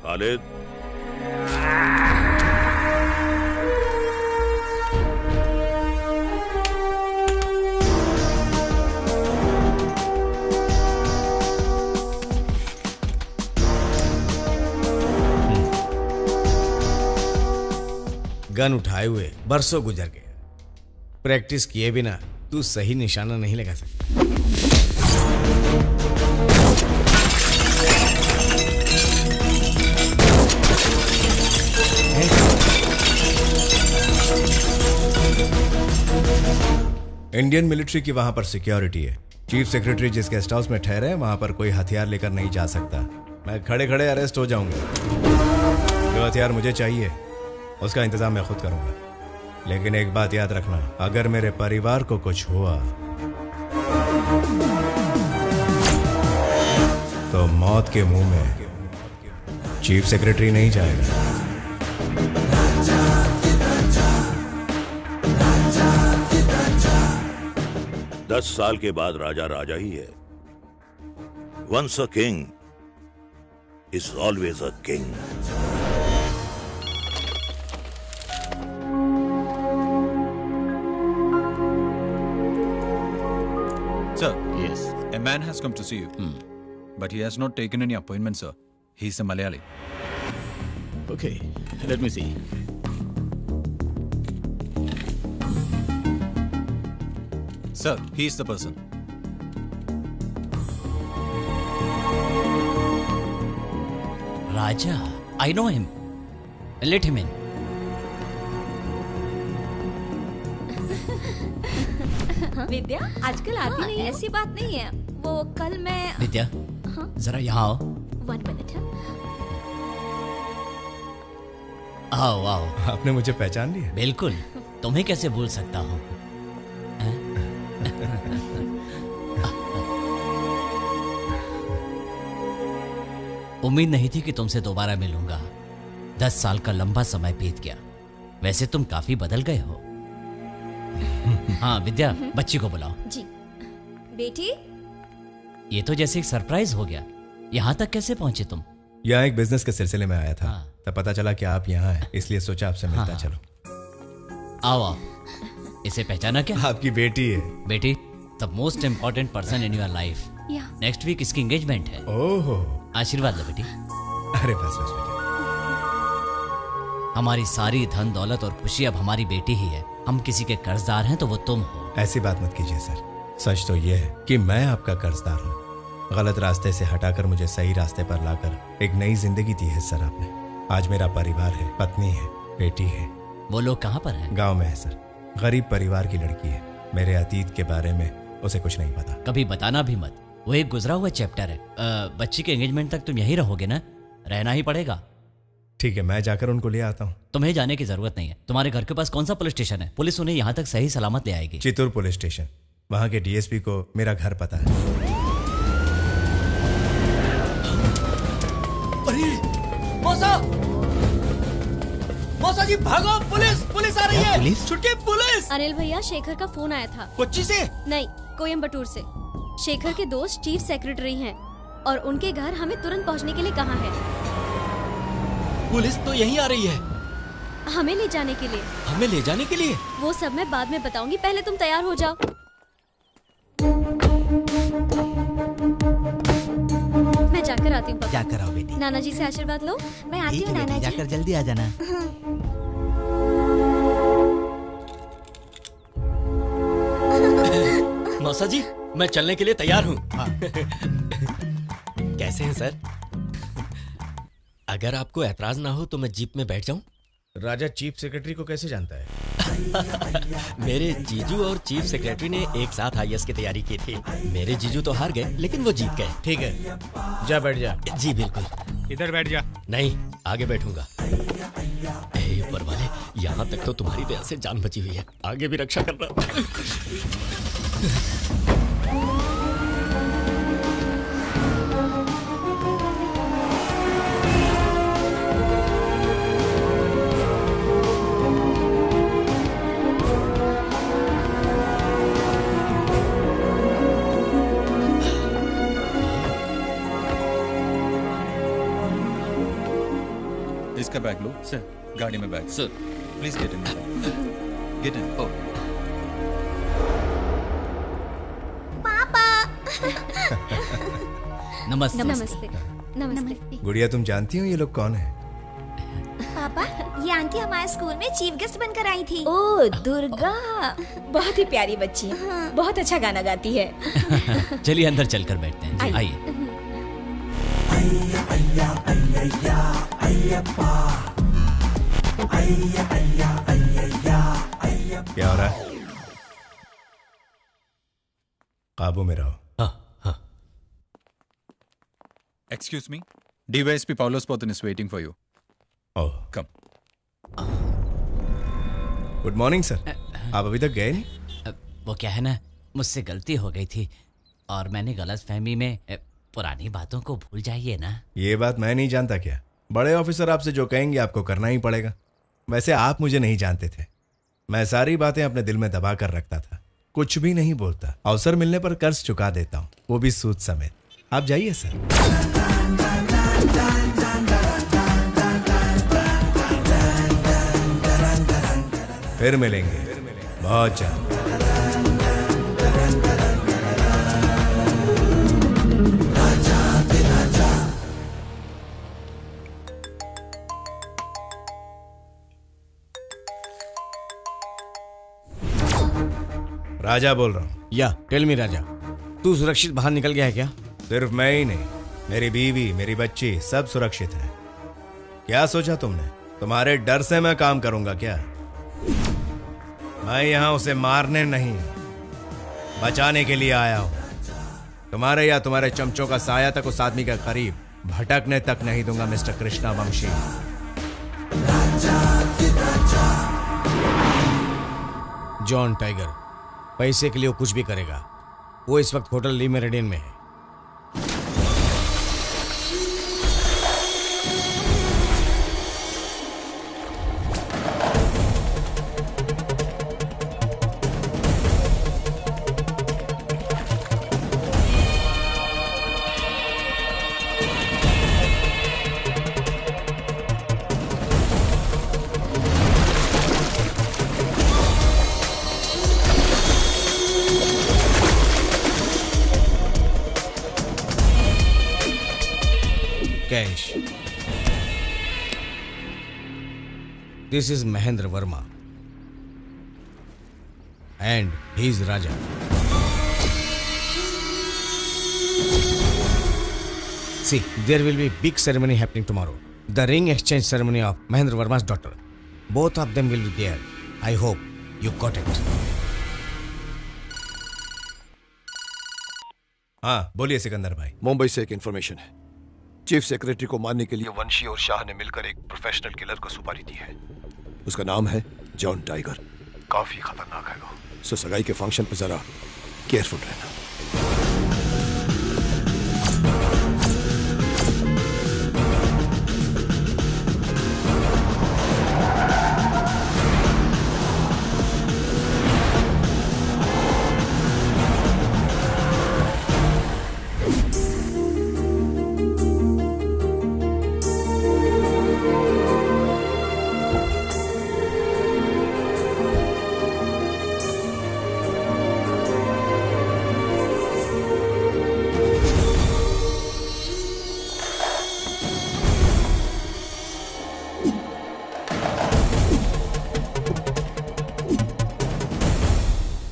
Speaker 17: खालिद,
Speaker 15: गन उठाए हुए बरसों गुजर गए। प्रैक्टिस किए बिना तू सही निशाना नहीं लगा सकता।
Speaker 2: इंडियन मिलिट्री की वहां पर सिक्योरिटी है। चीफ सेक्रेटरी जिस गेस्ट हाउस में ठहरे वहां पर कोई हथियार लेकर नहीं जा सकता। मैं खड़े खड़े अरेस्ट हो जाऊंगा। जो हथियार मुझे चाहिए उसका इंतजाम मैं खुद करूंगा। लेकिन एक बात याद रखना, अगर मेरे परिवार को कुछ हुआ तो मौत के मुंह में चीफ सेक्रेटरी नहीं जाएगा।
Speaker 17: 10 साल के बाद राजा राजा ही है। Once a king is always a king.
Speaker 9: Sir. Yes. A man has come to see you. But he has not taken any appointment, sir. He's a Malayali.
Speaker 20: Okay, let me see.
Speaker 9: Sir, he is the person.
Speaker 5: Raja, I know him. Let him in.
Speaker 11: विद्या आजकल आती नहीं है।
Speaker 18: ऐसी बात नहीं है। वो कल मैं
Speaker 5: विद्या, जरा यहाँ आओ।
Speaker 18: 1 मिनट है।
Speaker 5: आओ आओ।
Speaker 2: आपने मुझे पहचान लिया?
Speaker 5: बिल्कुल, तुम्हें कैसे भूल सकता हूँ। उम्मीद नहीं थी कि तुमसे दोबारा मिलूंगा। 10 साल का लंबा समय बीत गया। वैसे तुम काफी बदल गए हो। हाँ विद्या, बच्ची को बुलाओ।
Speaker 18: जी। बेटी,
Speaker 5: ये तो जैसे एक सरप्राइज हो गया। यहाँ तक कैसे पहुंचे तुम?
Speaker 2: यहाँ एक बिजनेस के सिलसिले में आया था। तब पता चला कि आप यहाँ हैं, इसलिए सोचा आपसे मिलता चलो।
Speaker 5: आओ आओ। इसे पहचाना क्या?
Speaker 2: आपकी बेटी है।
Speaker 5: बेटी, the most important person in your life. Next week इसकी एंगेजमेंट है।
Speaker 2: ओहो,
Speaker 5: आशीर्वाद लो बेटी।
Speaker 2: अरे बस बस बेटी।
Speaker 5: हमारी सारी धन दौलत और खुशी अब हमारी बेटी ही है। हम किसी के कर्जदार हैं तो वो तुम हो।
Speaker 2: ऐसी बात मत कीजिए सर। सच तो ये है कि मैं आपका कर्जदार हूँ। गलत रास्ते से हटाकर मुझे सही रास्ते पर लाकर एक नई जिंदगी दी है सर आपने। आज मेरा परिवार है, पत्नी है, बेटी है।
Speaker 5: वो लोग कहाँ पर हैं?
Speaker 2: गांव में है सर। गरीब परिवार की लड़की है। मेरे अतीत के बारे में उसे कुछ नहीं पता।
Speaker 5: कभी बताना भी मत। वो एक गुजरा हुआ चैप्टर है। बच्ची के एंगेजमेंट तक तुम यहीं रहोगे ना? रहना ही पड़ेगा।
Speaker 2: ठीक है, मैं जाकर उनको ले आता हूँ।
Speaker 5: तुम्हें जाने की जरूरत नहीं है। तुम्हारे घर के पास कौन सा पुलिस स्टेशन है? पुलिस उन्हें यहाँ तक सही सलामत ले आएगी।
Speaker 2: Chittoor police station. वहां के डीएसपी को मेरा घर पता है।
Speaker 3: अरे मौसा, मौसा जी भागो, पुलिस आ रही है।
Speaker 14: पुलिस?
Speaker 3: छुट्टी पुलिस।
Speaker 11: अनिल भैया, शेखर का फोन आया था।
Speaker 3: कोच्चि से?
Speaker 11: नहीं, कोयम्बटूर से। शेखर के दोस्त चीफ सेक्रेटरी हैं और उनके घर हमें तुरंत पहुंचने के लिए कहा है।
Speaker 3: पुलिस तो यहीं आ रही है।
Speaker 11: हमें ले जाने के लिए।
Speaker 3: हमें ले जाने के लिए?
Speaker 11: वो सब मैं बाद में बताऊंगी, पहले तुम तैयार हो जाओ। मैं जाकर आती हूँ।
Speaker 14: जाकर आओ बेटी।
Speaker 11: नाना जी से आशीर्वाद लो।
Speaker 16: मैं आती हूँ नाना जी।
Speaker 14: जाकर जल्दी आ जाना।
Speaker 3: मौसा जी, मैं चलने के लिए तैयार हूँ। कैसे हैं सर? अगर आपको ऐतराज ना हो तो मैं जीप में बैठ जाऊं?
Speaker 15: राजा चीफ सेक्रेटरी को कैसे जानता है?
Speaker 3: मेरे जीजू और चीफ सेक्रेटरी ने एक साथ आईएएस की तैयारी की थी। मेरे जीजू तो हार गए, लेकिन वो जीत गए।
Speaker 15: ठीक है, जा बैठ जा।
Speaker 3: जी बिल्कुल।
Speaker 15: इधर बैठ जा।
Speaker 3: नहीं, आगे बैठूंगा। ऊपर वाले, यहाँ तक तो तुम्हारी दया से जान बची हुई है, आगे भी रक्षा करना।
Speaker 9: इसका बैग लो सर, गाड़ी में bag. Sir please get in, get in.
Speaker 16: पापा।
Speaker 14: नमस्ते।
Speaker 11: नमस्ते। नमस्ते।
Speaker 2: गुड़िया, तुम जानती हो ये लोग कौन है?
Speaker 16: पापा, ये आंटी हमारे स्कूल में चीफ गेस्ट बनकर आई थी।
Speaker 22: ओ दुर्गा, बहुत ही प्यारी बच्ची है, बहुत अच्छा गाना गाती है।
Speaker 5: चलिए अंदर चलकर बैठते हैं। आइए।
Speaker 2: क्या हो रहा है? काबू में रहो।
Speaker 9: Excuse me, DYSP Paulos Potin is waiting for you.
Speaker 2: Oh,
Speaker 9: come.
Speaker 2: Good morning sir. आप अभी तक गए नहीं?
Speaker 5: वो क्या है ना, मुझसे गलती हो गई थी और मैंने गलतफहमी में पुरानी बातों को भूल जाइए ना।
Speaker 2: ये बात मैं नहीं जानता क्या? बड़े ऑफिसर आपसे जो कहेंगे आपको करना ही पड़ेगा। वैसे आप मुझे नहीं जानते थे, मैं सारी बातें अपने दिल में दबा कर रखता था, कुछ भी नहीं बोलता। अवसर मिलने पर कर्ज चुका देता हूँ, वो भी सूद समेत। आप जाइए सर। फिर मिलेंगे बहुत जल्द। राजा बोल रहा हूँ।
Speaker 15: या टेल मी राजा, तू सुरक्षित बाहर निकल गया है क्या?
Speaker 2: सिर्फ मैं ही नहीं, मेरी बीवी, मेरी बच्ची, सब सुरक्षित है। क्या सोचा तुमने? तुम्हारे डर से मैं काम करूंगा क्या? मैं यहाँ उसे मारने नहीं, बचाने के लिए आया हूँ। तुम्हारे या तुम्हारे चमचों का साया तक उस आदमी के करीब भटकने तक नहीं दूंगा मिस्टर कृष्णा वंशी।
Speaker 15: जॉन टाइगर, पैसे के लिए वो कुछ भी करेगा। वो इस वक्त होटल ली मेरिडियन में है। Cash. This is Mahendra Verma and he is Raja. See, there will be a big ceremony happening tomorrow. The ring exchange ceremony of Mahendra Verma's daughter. Both of them will be there. I hope you got it.
Speaker 2: हाँ बोलिए सिकंदर भाई।
Speaker 12: मुंबई से एक information है। Chief secretary को मारने के लिए वंशी और शाह ने मिलकर एक प्रोफेशनल किलर को सुपारी दी है। उसका नाम है जॉन टाइगर। काफी खतरनाक है वो। सो सगाई के फंक्शन पे जरा केयरफुल रहना।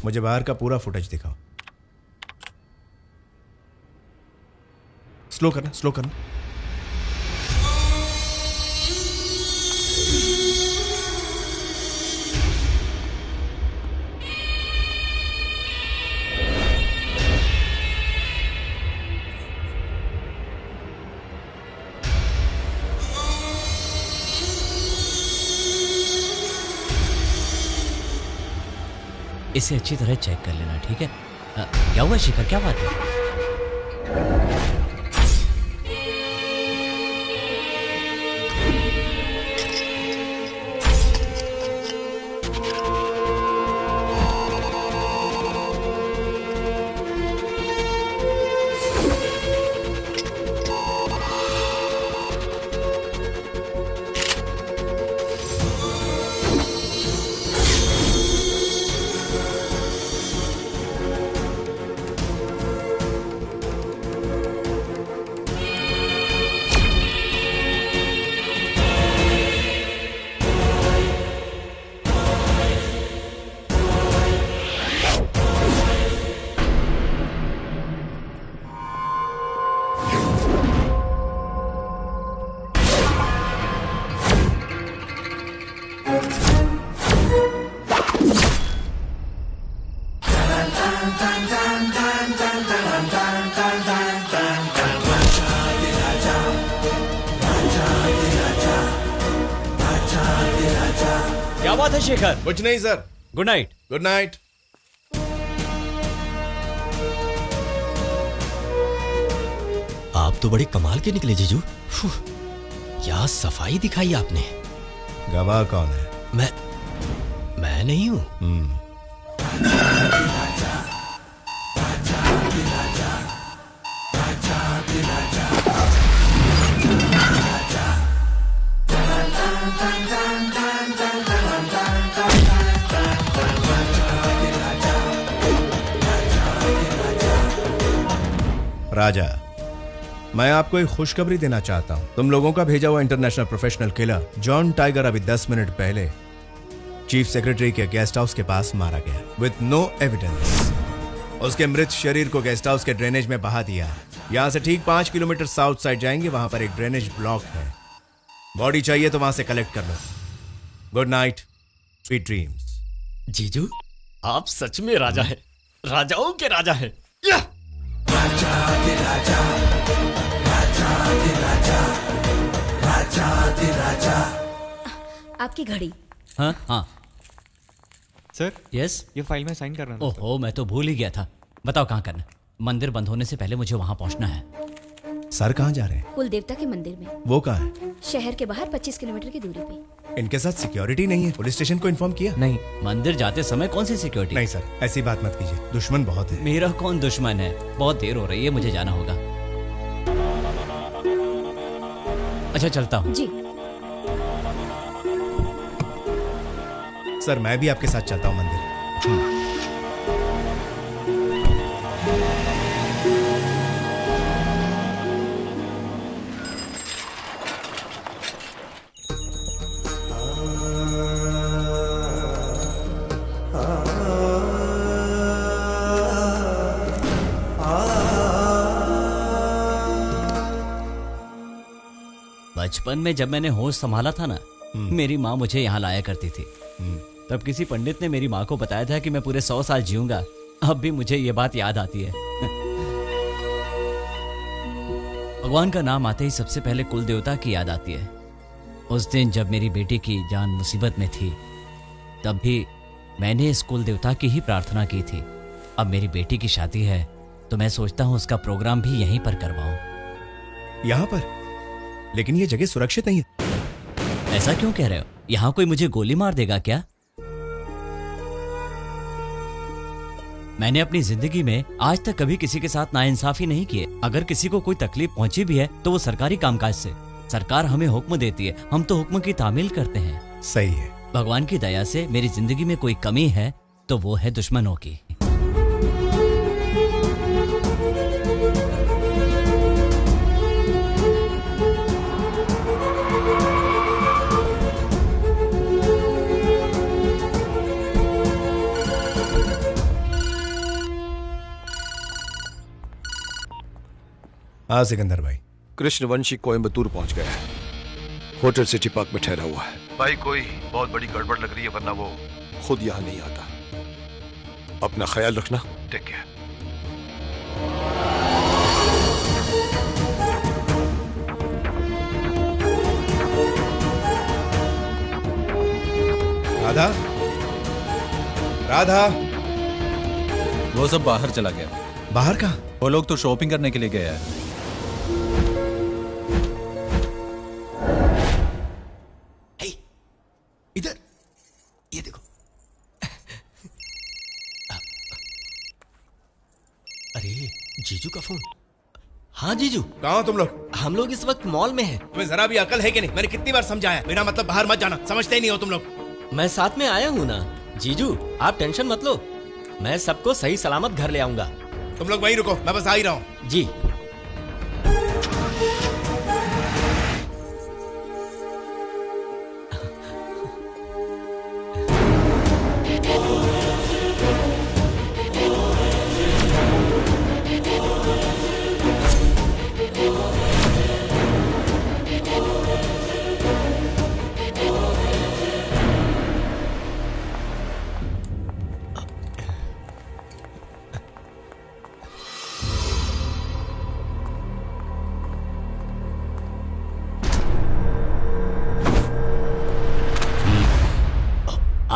Speaker 2: मुझे बाहर का पूरा फुटेज दिखाओ। स्लो करना, स्लो करना।
Speaker 5: इसे अच्छी तरह चेक कर लेना, ठीक है? क्या हुआ शिखर, क्या बात है? क्या बात है शेखर?
Speaker 2: कुछ नहीं sir.
Speaker 5: Good night.
Speaker 2: Good night.
Speaker 3: आप तो बड़े कमाल के निकले जीजू। क्या सफाई दिखाई आपने।
Speaker 2: गवाह कौन है?
Speaker 3: मैं नहीं हूं।
Speaker 2: राजा, मैं आपको एक खुशखबरी देना चाहता हूं। तुम लोगों का भेजा हुआ international professional killer John tiger अभी 10 मिनट पहले चीफ सेक्रेटरी के गेस्ट हाउस के पास मारा गया विथ नो एविडेंस। उसके मृत शरीर को गेस्ट हाउस के ड्रेनेज में बहा दिया। यहां से ठीक 5 किलोमीटर साउथ साइड जाएंगे, वहां पर एक ड्रेनेज ब्लॉक है। बॉडी चाहिए तो वहां से कलेक्ट कर लो। Good night, sweet dreams.
Speaker 3: जीजू आप सच में राजा है, राजाओं के राजा है।
Speaker 22: आपकी घड़ी।
Speaker 5: हाँ हाँ
Speaker 1: सर।
Speaker 5: यस,
Speaker 1: ये फाइल में साइन करना था।
Speaker 5: ओहो, मैं तो भूल ही गया था। बताओ कहाँ करना। मंदिर बंद होने से पहले मुझे वहां पहुंचना है।
Speaker 2: सर कहाँ जा रहे हैं?
Speaker 22: कुल देवता के मंदिर में।
Speaker 2: वो कहाँ है?
Speaker 22: शहर के बाहर 25 किलोमीटर की दूरी पे।
Speaker 2: इनके साथ सिक्योरिटी नहीं है? पुलिस स्टेशन को इन्फॉर्म किया?
Speaker 5: नहीं, मंदिर जाते समय कौन सी सिक्योरिटी?
Speaker 2: नहीं सर, ऐसी बात मत कीजिए, दुश्मन बहुत है।
Speaker 5: मेरा कौन दुश्मन है? बहुत देर हो रही है, मुझे जाना होगा। अच्छा चलता हूँ।
Speaker 22: जी
Speaker 2: सर, मैं भी आपके साथ चलता हूँ मंदिर।
Speaker 5: बचपन में जब मैंने होश संभाला था ना, मेरी माँ मुझे यहाँ लाया करती थी। तब किसी पंडित ने मेरी माँ को बताया था कि मैं पूरे 100 साल जीऊंगा। अब भी मुझे ये बात याद आती है। भगवान का नाम आते ही सबसे पहले कुल देवता की याद आती है। उस दिन जब मेरी बेटी की जान मुसीबत में थी, तब भी मैंने इस कुल देवता की ही प्रार्थना की थी अब मेरी बेटी की शादी है तो मैं सोचता हूँ उसका प्रोग्राम भी यहीं पर करवाऊं।
Speaker 2: यहाँ पर? लेकिन ये जगह सुरक्षित नहीं है।
Speaker 5: ऐसा क्यों कह रहे हो? यहाँ कोई मुझे गोली मार देगा क्या? मैंने अपनी जिंदगी में आज तक कभी किसी के साथ नाइंसाफी नहीं की है। अगर किसी को कोई तकलीफ पहुंची भी है तो वो सरकारी कामकाज से। सरकार हमें हुक्म देती है, हम तो हुक्म की तामील करते हैं।
Speaker 2: सही है।
Speaker 5: भगवान की दया से मेरी जिंदगी में कोई कमी है तो वो है दुश्मनों की।
Speaker 2: हाँ सिकंदर भाई।
Speaker 12: कृष्णवंशी कोयम्बतूर पहुंच गया है, होटल सिटी पार्क में ठहरा हुआ है। भाई कोई बहुत बड़ी गड़बड़ लग रही है, वरना वो खुद यहां नहीं आता। अपना ख्याल रखना। Take care.
Speaker 2: राधा, राधा।
Speaker 9: वो सब बाहर चला गया।
Speaker 2: बाहर कहाँ?
Speaker 9: वो लोग तो शॉपिंग करने के लिए गए हैं।
Speaker 3: इधर ये देखो। अरे जीजू का फोन। हाँ जीजू।
Speaker 15: कहाँ हो तुम लोग?
Speaker 3: हम लोग इस वक्त मॉल में हैं।
Speaker 15: तुम्हें जरा भी अकल है कि नहीं? मैंने कितनी बार समझाया बिना मतलब बाहर मत जाना, समझते ही नहीं हो तुम लोग।
Speaker 3: मैं साथ में आया हूँ ना जीजू, आप टेंशन मत लो, मैं सबको सही सलामत घर ले आऊंगा।
Speaker 15: तुम लोग वहीं रुको, मैं बस आ ही रहा हूँ।
Speaker 3: जी।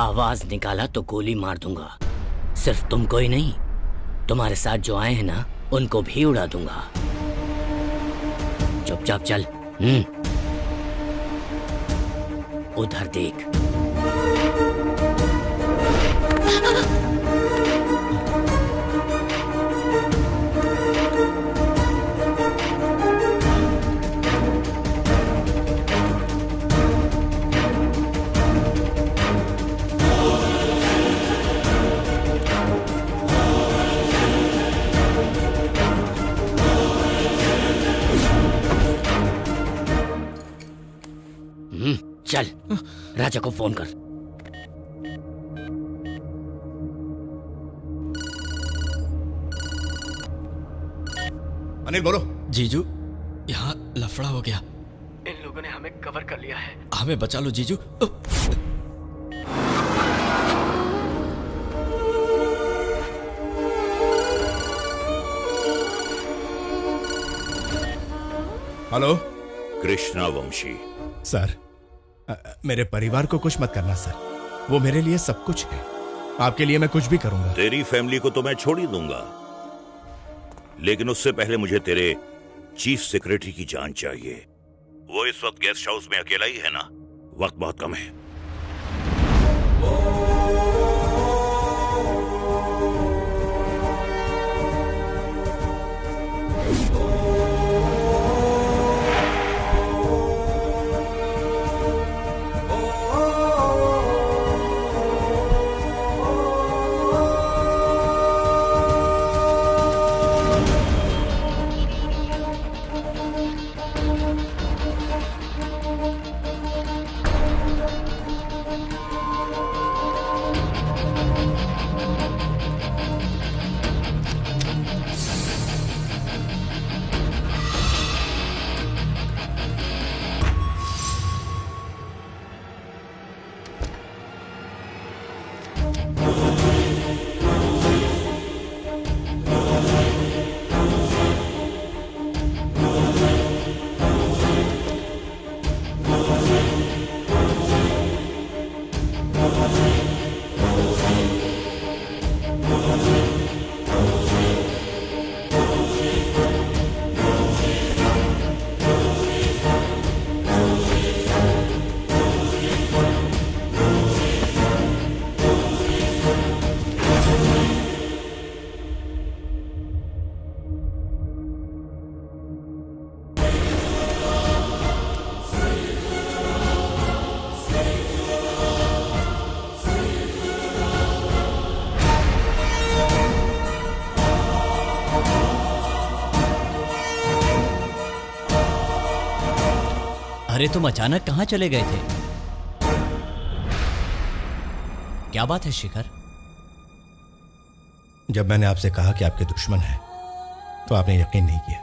Speaker 19: आवाज निकाला तो गोली मार दूंगा। सिर्फ तुमको ही नहीं, तुम्हारे साथ जो आए हैं ना उनको भी उड़ा दूंगा। चुपचाप चल। उधर देख। चल राजा को फोन कर।
Speaker 15: अनिल बोलो।
Speaker 3: जीजू यहाँ लफड़ा हो गया, इन लोगों ने हमें कवर कर लिया है, हमें बचा लो जीजू।
Speaker 2: हेलो
Speaker 17: कृष्णवंशी।
Speaker 2: सर मेरे परिवार को कुछ मत करना सर, वो मेरे लिए सब कुछ है। आपके लिए मैं कुछ भी करूंगा।
Speaker 17: तेरी फैमिली को तो मैं छोड़ ही दूंगा, लेकिन उससे पहले मुझे तेरे चीफ सेक्रेटरी की जान चाहिए। वो इस वक्त गेस्ट हाउस में अकेला ही है ना? वक्त बहुत कम है।
Speaker 5: अरे तुम अचानक कहाँ चले गए थे? क्या बात है शिखर?
Speaker 2: जब मैंने आपसे कहा कि आपके दुश्मन हैं, तो आपने यकीन नहीं किया।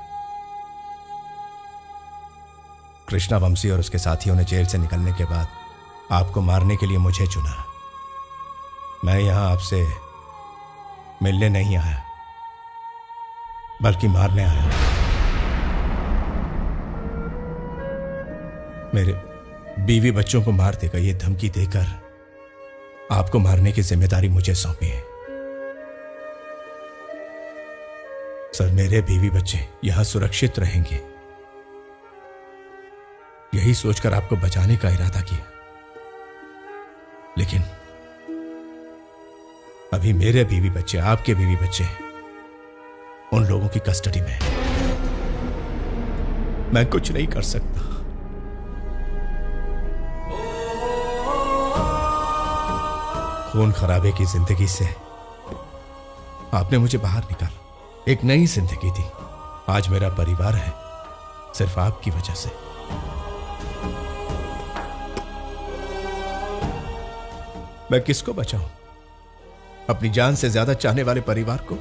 Speaker 2: कृष्णा वंशी और उसके साथियों ने जेल से निकलने के बाद आपको मारने के लिए मुझे चुना। मैं यहां आपसे मिलने नहीं आया, बल्कि मारने आया। मेरे बीवी बच्चों को मार देगा ये धमकी देकर आपको मारने की जिम्मेदारी मुझे सौंपी है। सर, मेरे बीवी बच्चे यहां सुरक्षित रहेंगे, यही सोचकर आपको बचाने का इरादा किया। लेकिन अभी मेरे बीवी बच्चे, आपके बीवी बच्चे उन लोगों की कस्टडी में हैं। मैं कुछ नहीं कर सकता। खून खराबे की जिंदगी से आपने मुझे बाहर निकाला। एक नई जिंदगी दी। आज मेरा परिवार है सिर्फ आपकी वजह से। मैं किसको बचाऊं? अपनी जान से ज्यादा चाहने वाले परिवार को,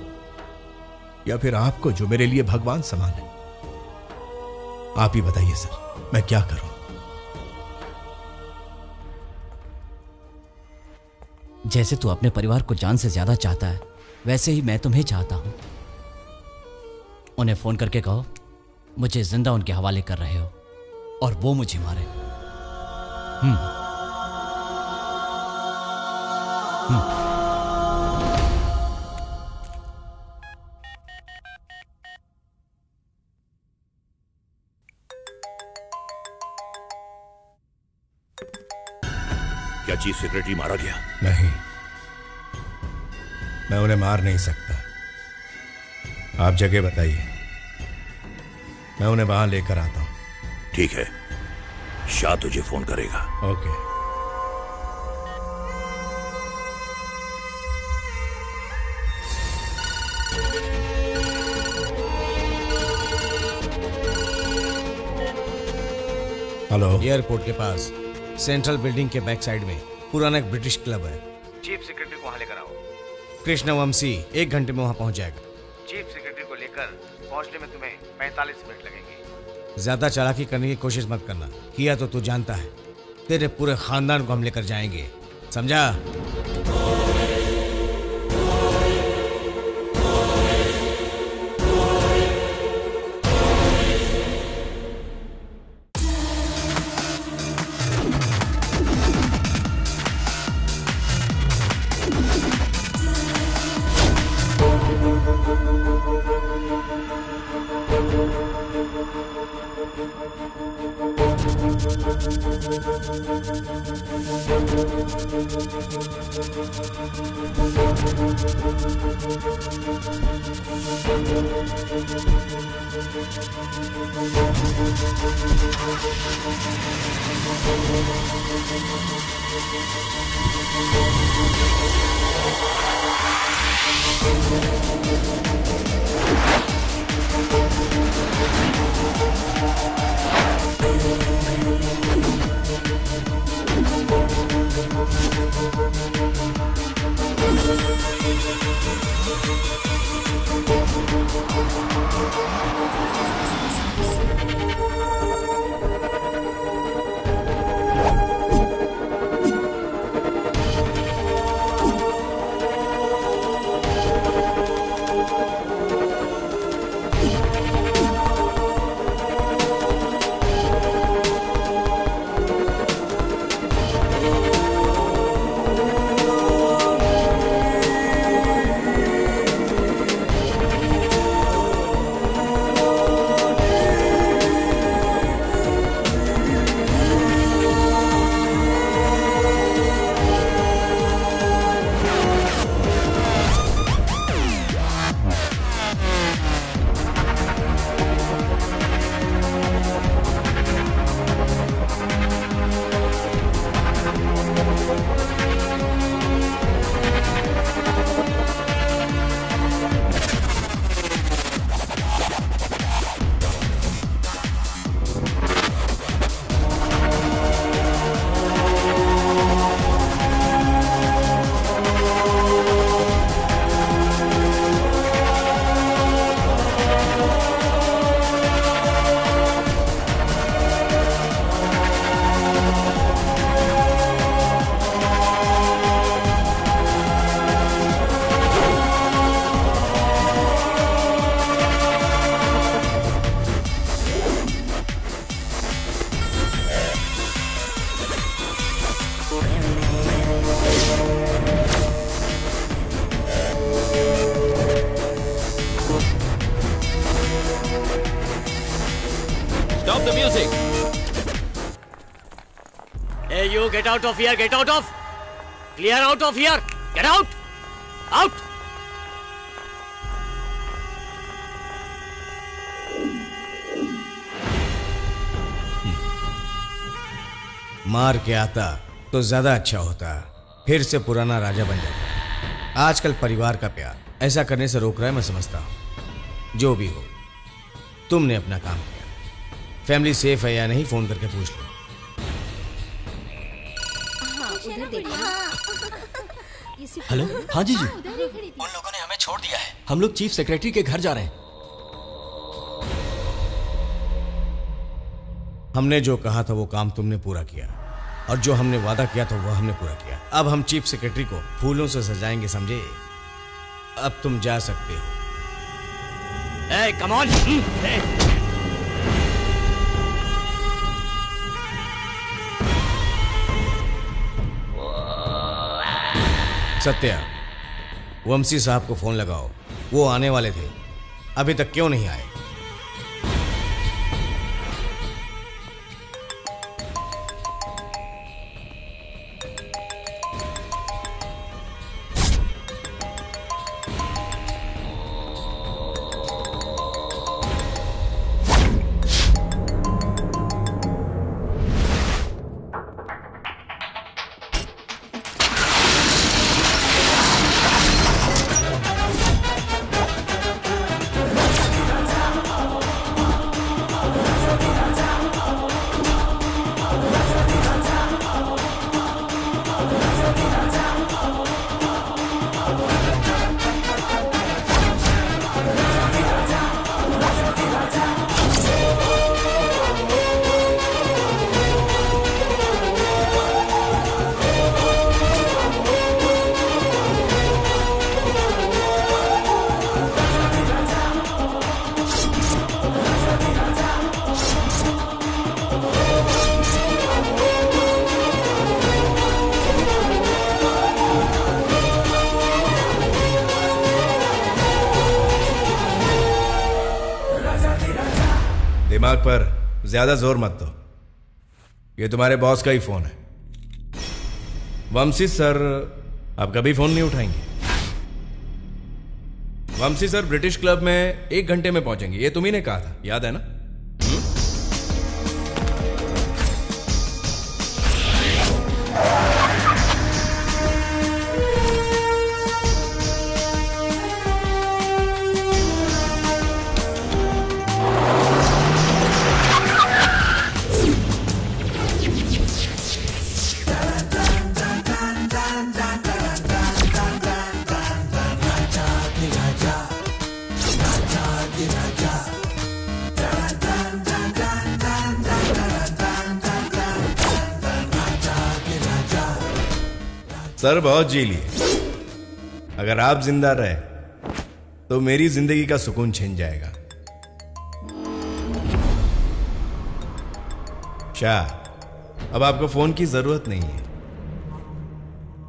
Speaker 2: या फिर आपको जो मेरे लिए भगवान समान है? आप ही बताइए सर, मैं क्या करूं?
Speaker 5: जैसे तू अपने परिवार को जान से ज्यादा चाहता है, वैसे ही मैं तुम्हें चाहता हूं। उन्हें फोन करके कहो मुझे जिंदा उनके हवाले कर रहे हो और वो मुझे मारे।
Speaker 17: क्या चीफ सेक्रेटरी मारा गया?
Speaker 2: नहीं, मैं उन्हें मार नहीं सकता। आप जगह बताइए, मैं उन्हें वहां लेकर आता हूं।
Speaker 17: ठीक है, शाह तुझे फोन करेगा।
Speaker 2: ओके। हेलो।
Speaker 15: एयरपोर्ट के पास सेंट्रल बिल्डिंग के बैक साइड में पुराना एक ब्रिटिश क्लब है।
Speaker 21: चीफ सेक्रेटरी को वहां लेकर आओ।
Speaker 15: कृष्णा वंशी 1 घंटे में वहां पहुंच जाएगा।
Speaker 21: चीफ सेक्रेटरी को लेकर पहुंचने में तुम्हें 45 मिनट लगेंगे।
Speaker 15: ज्यादा चालाकी करने की कोशिश मत करना, किया तो तू जानता है तेरे पूरे खानदान को हम लेकर जाएंगे, समझा?
Speaker 19: Get out of here, get out of, clear out of here, get out, out.
Speaker 15: मार के आता तो ज्यादा अच्छा होता, फिर से पुराना राजा बन जाता। आजकल परिवार का प्यार ऐसा करने से रोक रहा है, मैं समझता हूं। जो भी हो, तुमने अपना काम किया। फैमिली सेफ है या नहीं फोन करके पूछ लो।
Speaker 3: हेलो, हाँ जीजू, उन लोगों ने हमें छोड़ दिया है। हम लोग चीफ सेक्रेटरी के घर जा रहे हैं।
Speaker 15: हमने जो कहा था वो काम तुमने पूरा किया, और जो हमने वादा किया था वो हमने पूरा किया। अब हम चीफ सेक्रेटरी को फूलों से सजाएंगे, समझे? अब तुम जा सकते हो।
Speaker 19: Hey, come on! Hey.
Speaker 15: Satya, वंशी साहब को फोन लगाओ, वो आने वाले थे, अभी तक क्यों नहीं आए? दिमाग पर ज्यादा जोर मत दो, ये तुम्हारे बॉस का ही फोन है। वंशी सर अब कभी फोन नहीं उठाएंगे। वंशी सर ब्रिटिश क्लब में 1 घंटे में पहुंचेंगे, ये तुम्ही ने कहा था, याद है ना? सर बहुत जी लिए, अगर आप जिंदा रहे तो मेरी जिंदगी का सुकून छिन जाएगा। शाह, अब आपको फोन की जरूरत नहीं है।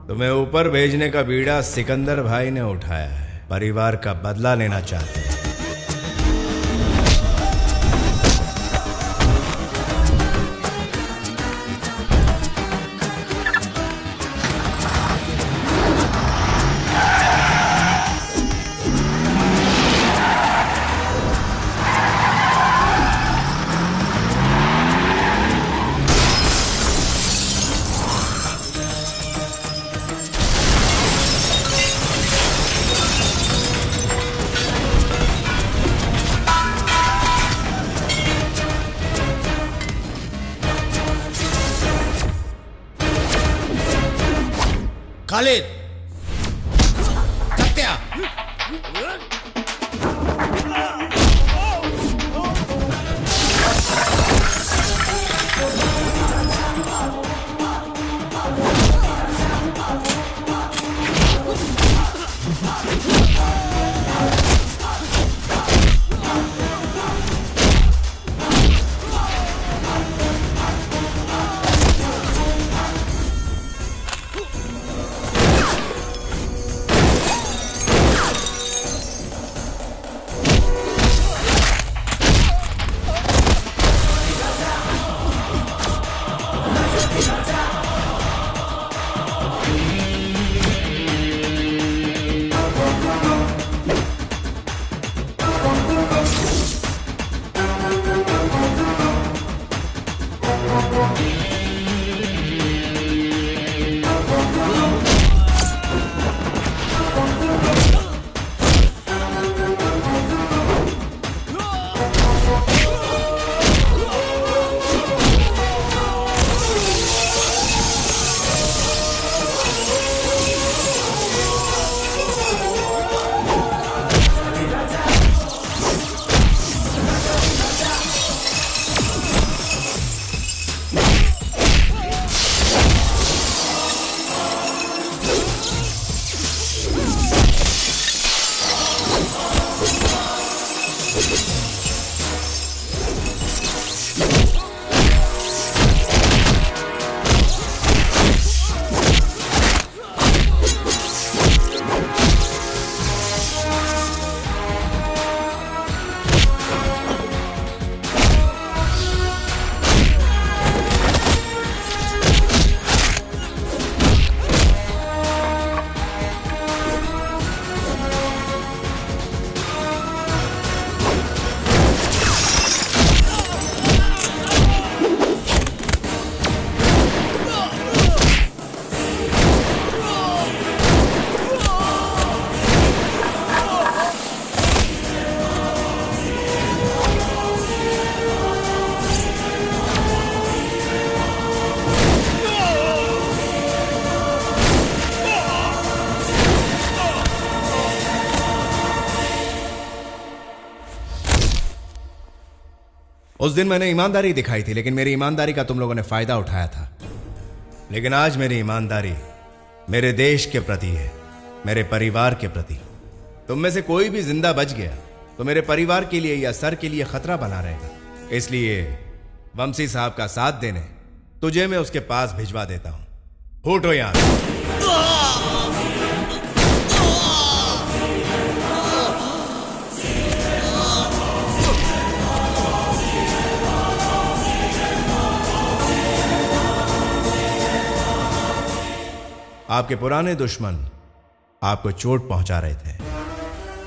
Speaker 15: तुम्हें ऊपर भेजने का बीड़ा सिकंदर भाई ने उठाया है, परिवार का बदला लेना चाहते हैं। खालिद, सत्या,
Speaker 2: उस दिन मैंने ईमानदारी दिखाई थी, लेकिन मेरी ईमानदारी का तुम लोगों ने फायदा उठाया था। लेकिन आज मेरी ईमानदारी मेरे देश के प्रति है, मेरे परिवार के प्रति। तुम में से कोई भी जिंदा बच गया तो मेरे परिवार के लिए या सर के लिए खतरा बना रहेगा। इसलिए वंशी साहब का साथ देने तुझे मैं उसके पास भिजवा देता हूं। फूटो यहां। आपके पुराने दुश्मन आपको चोट पहुंचा रहे थे,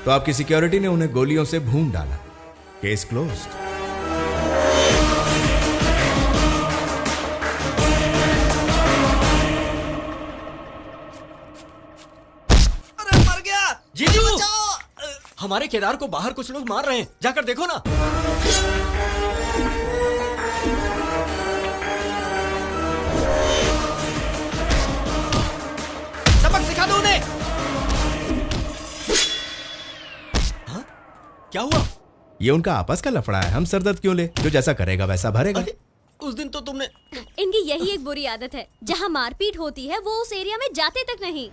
Speaker 2: तो आपकी सिक्योरिटी ने उन्हें गोलियों से भून डाला। Case closed.
Speaker 3: जीजू, हमारे केदार को बाहर कुछ लोग मार रहे हैं, जाकर देखो ना। सबक सिखा दो उन्हें। हाँ? क्या हुआ?
Speaker 2: ये उनका आपस का लफड़ा है, हम सरदर्द क्यों ले? जो जैसा करेगा वैसा भरेगा।
Speaker 3: उस दिन तो तुमने।
Speaker 11: इनकी यही एक बुरी आदत है, जहाँ मारपीट होती है वो उस एरिया में जाते तक नहीं।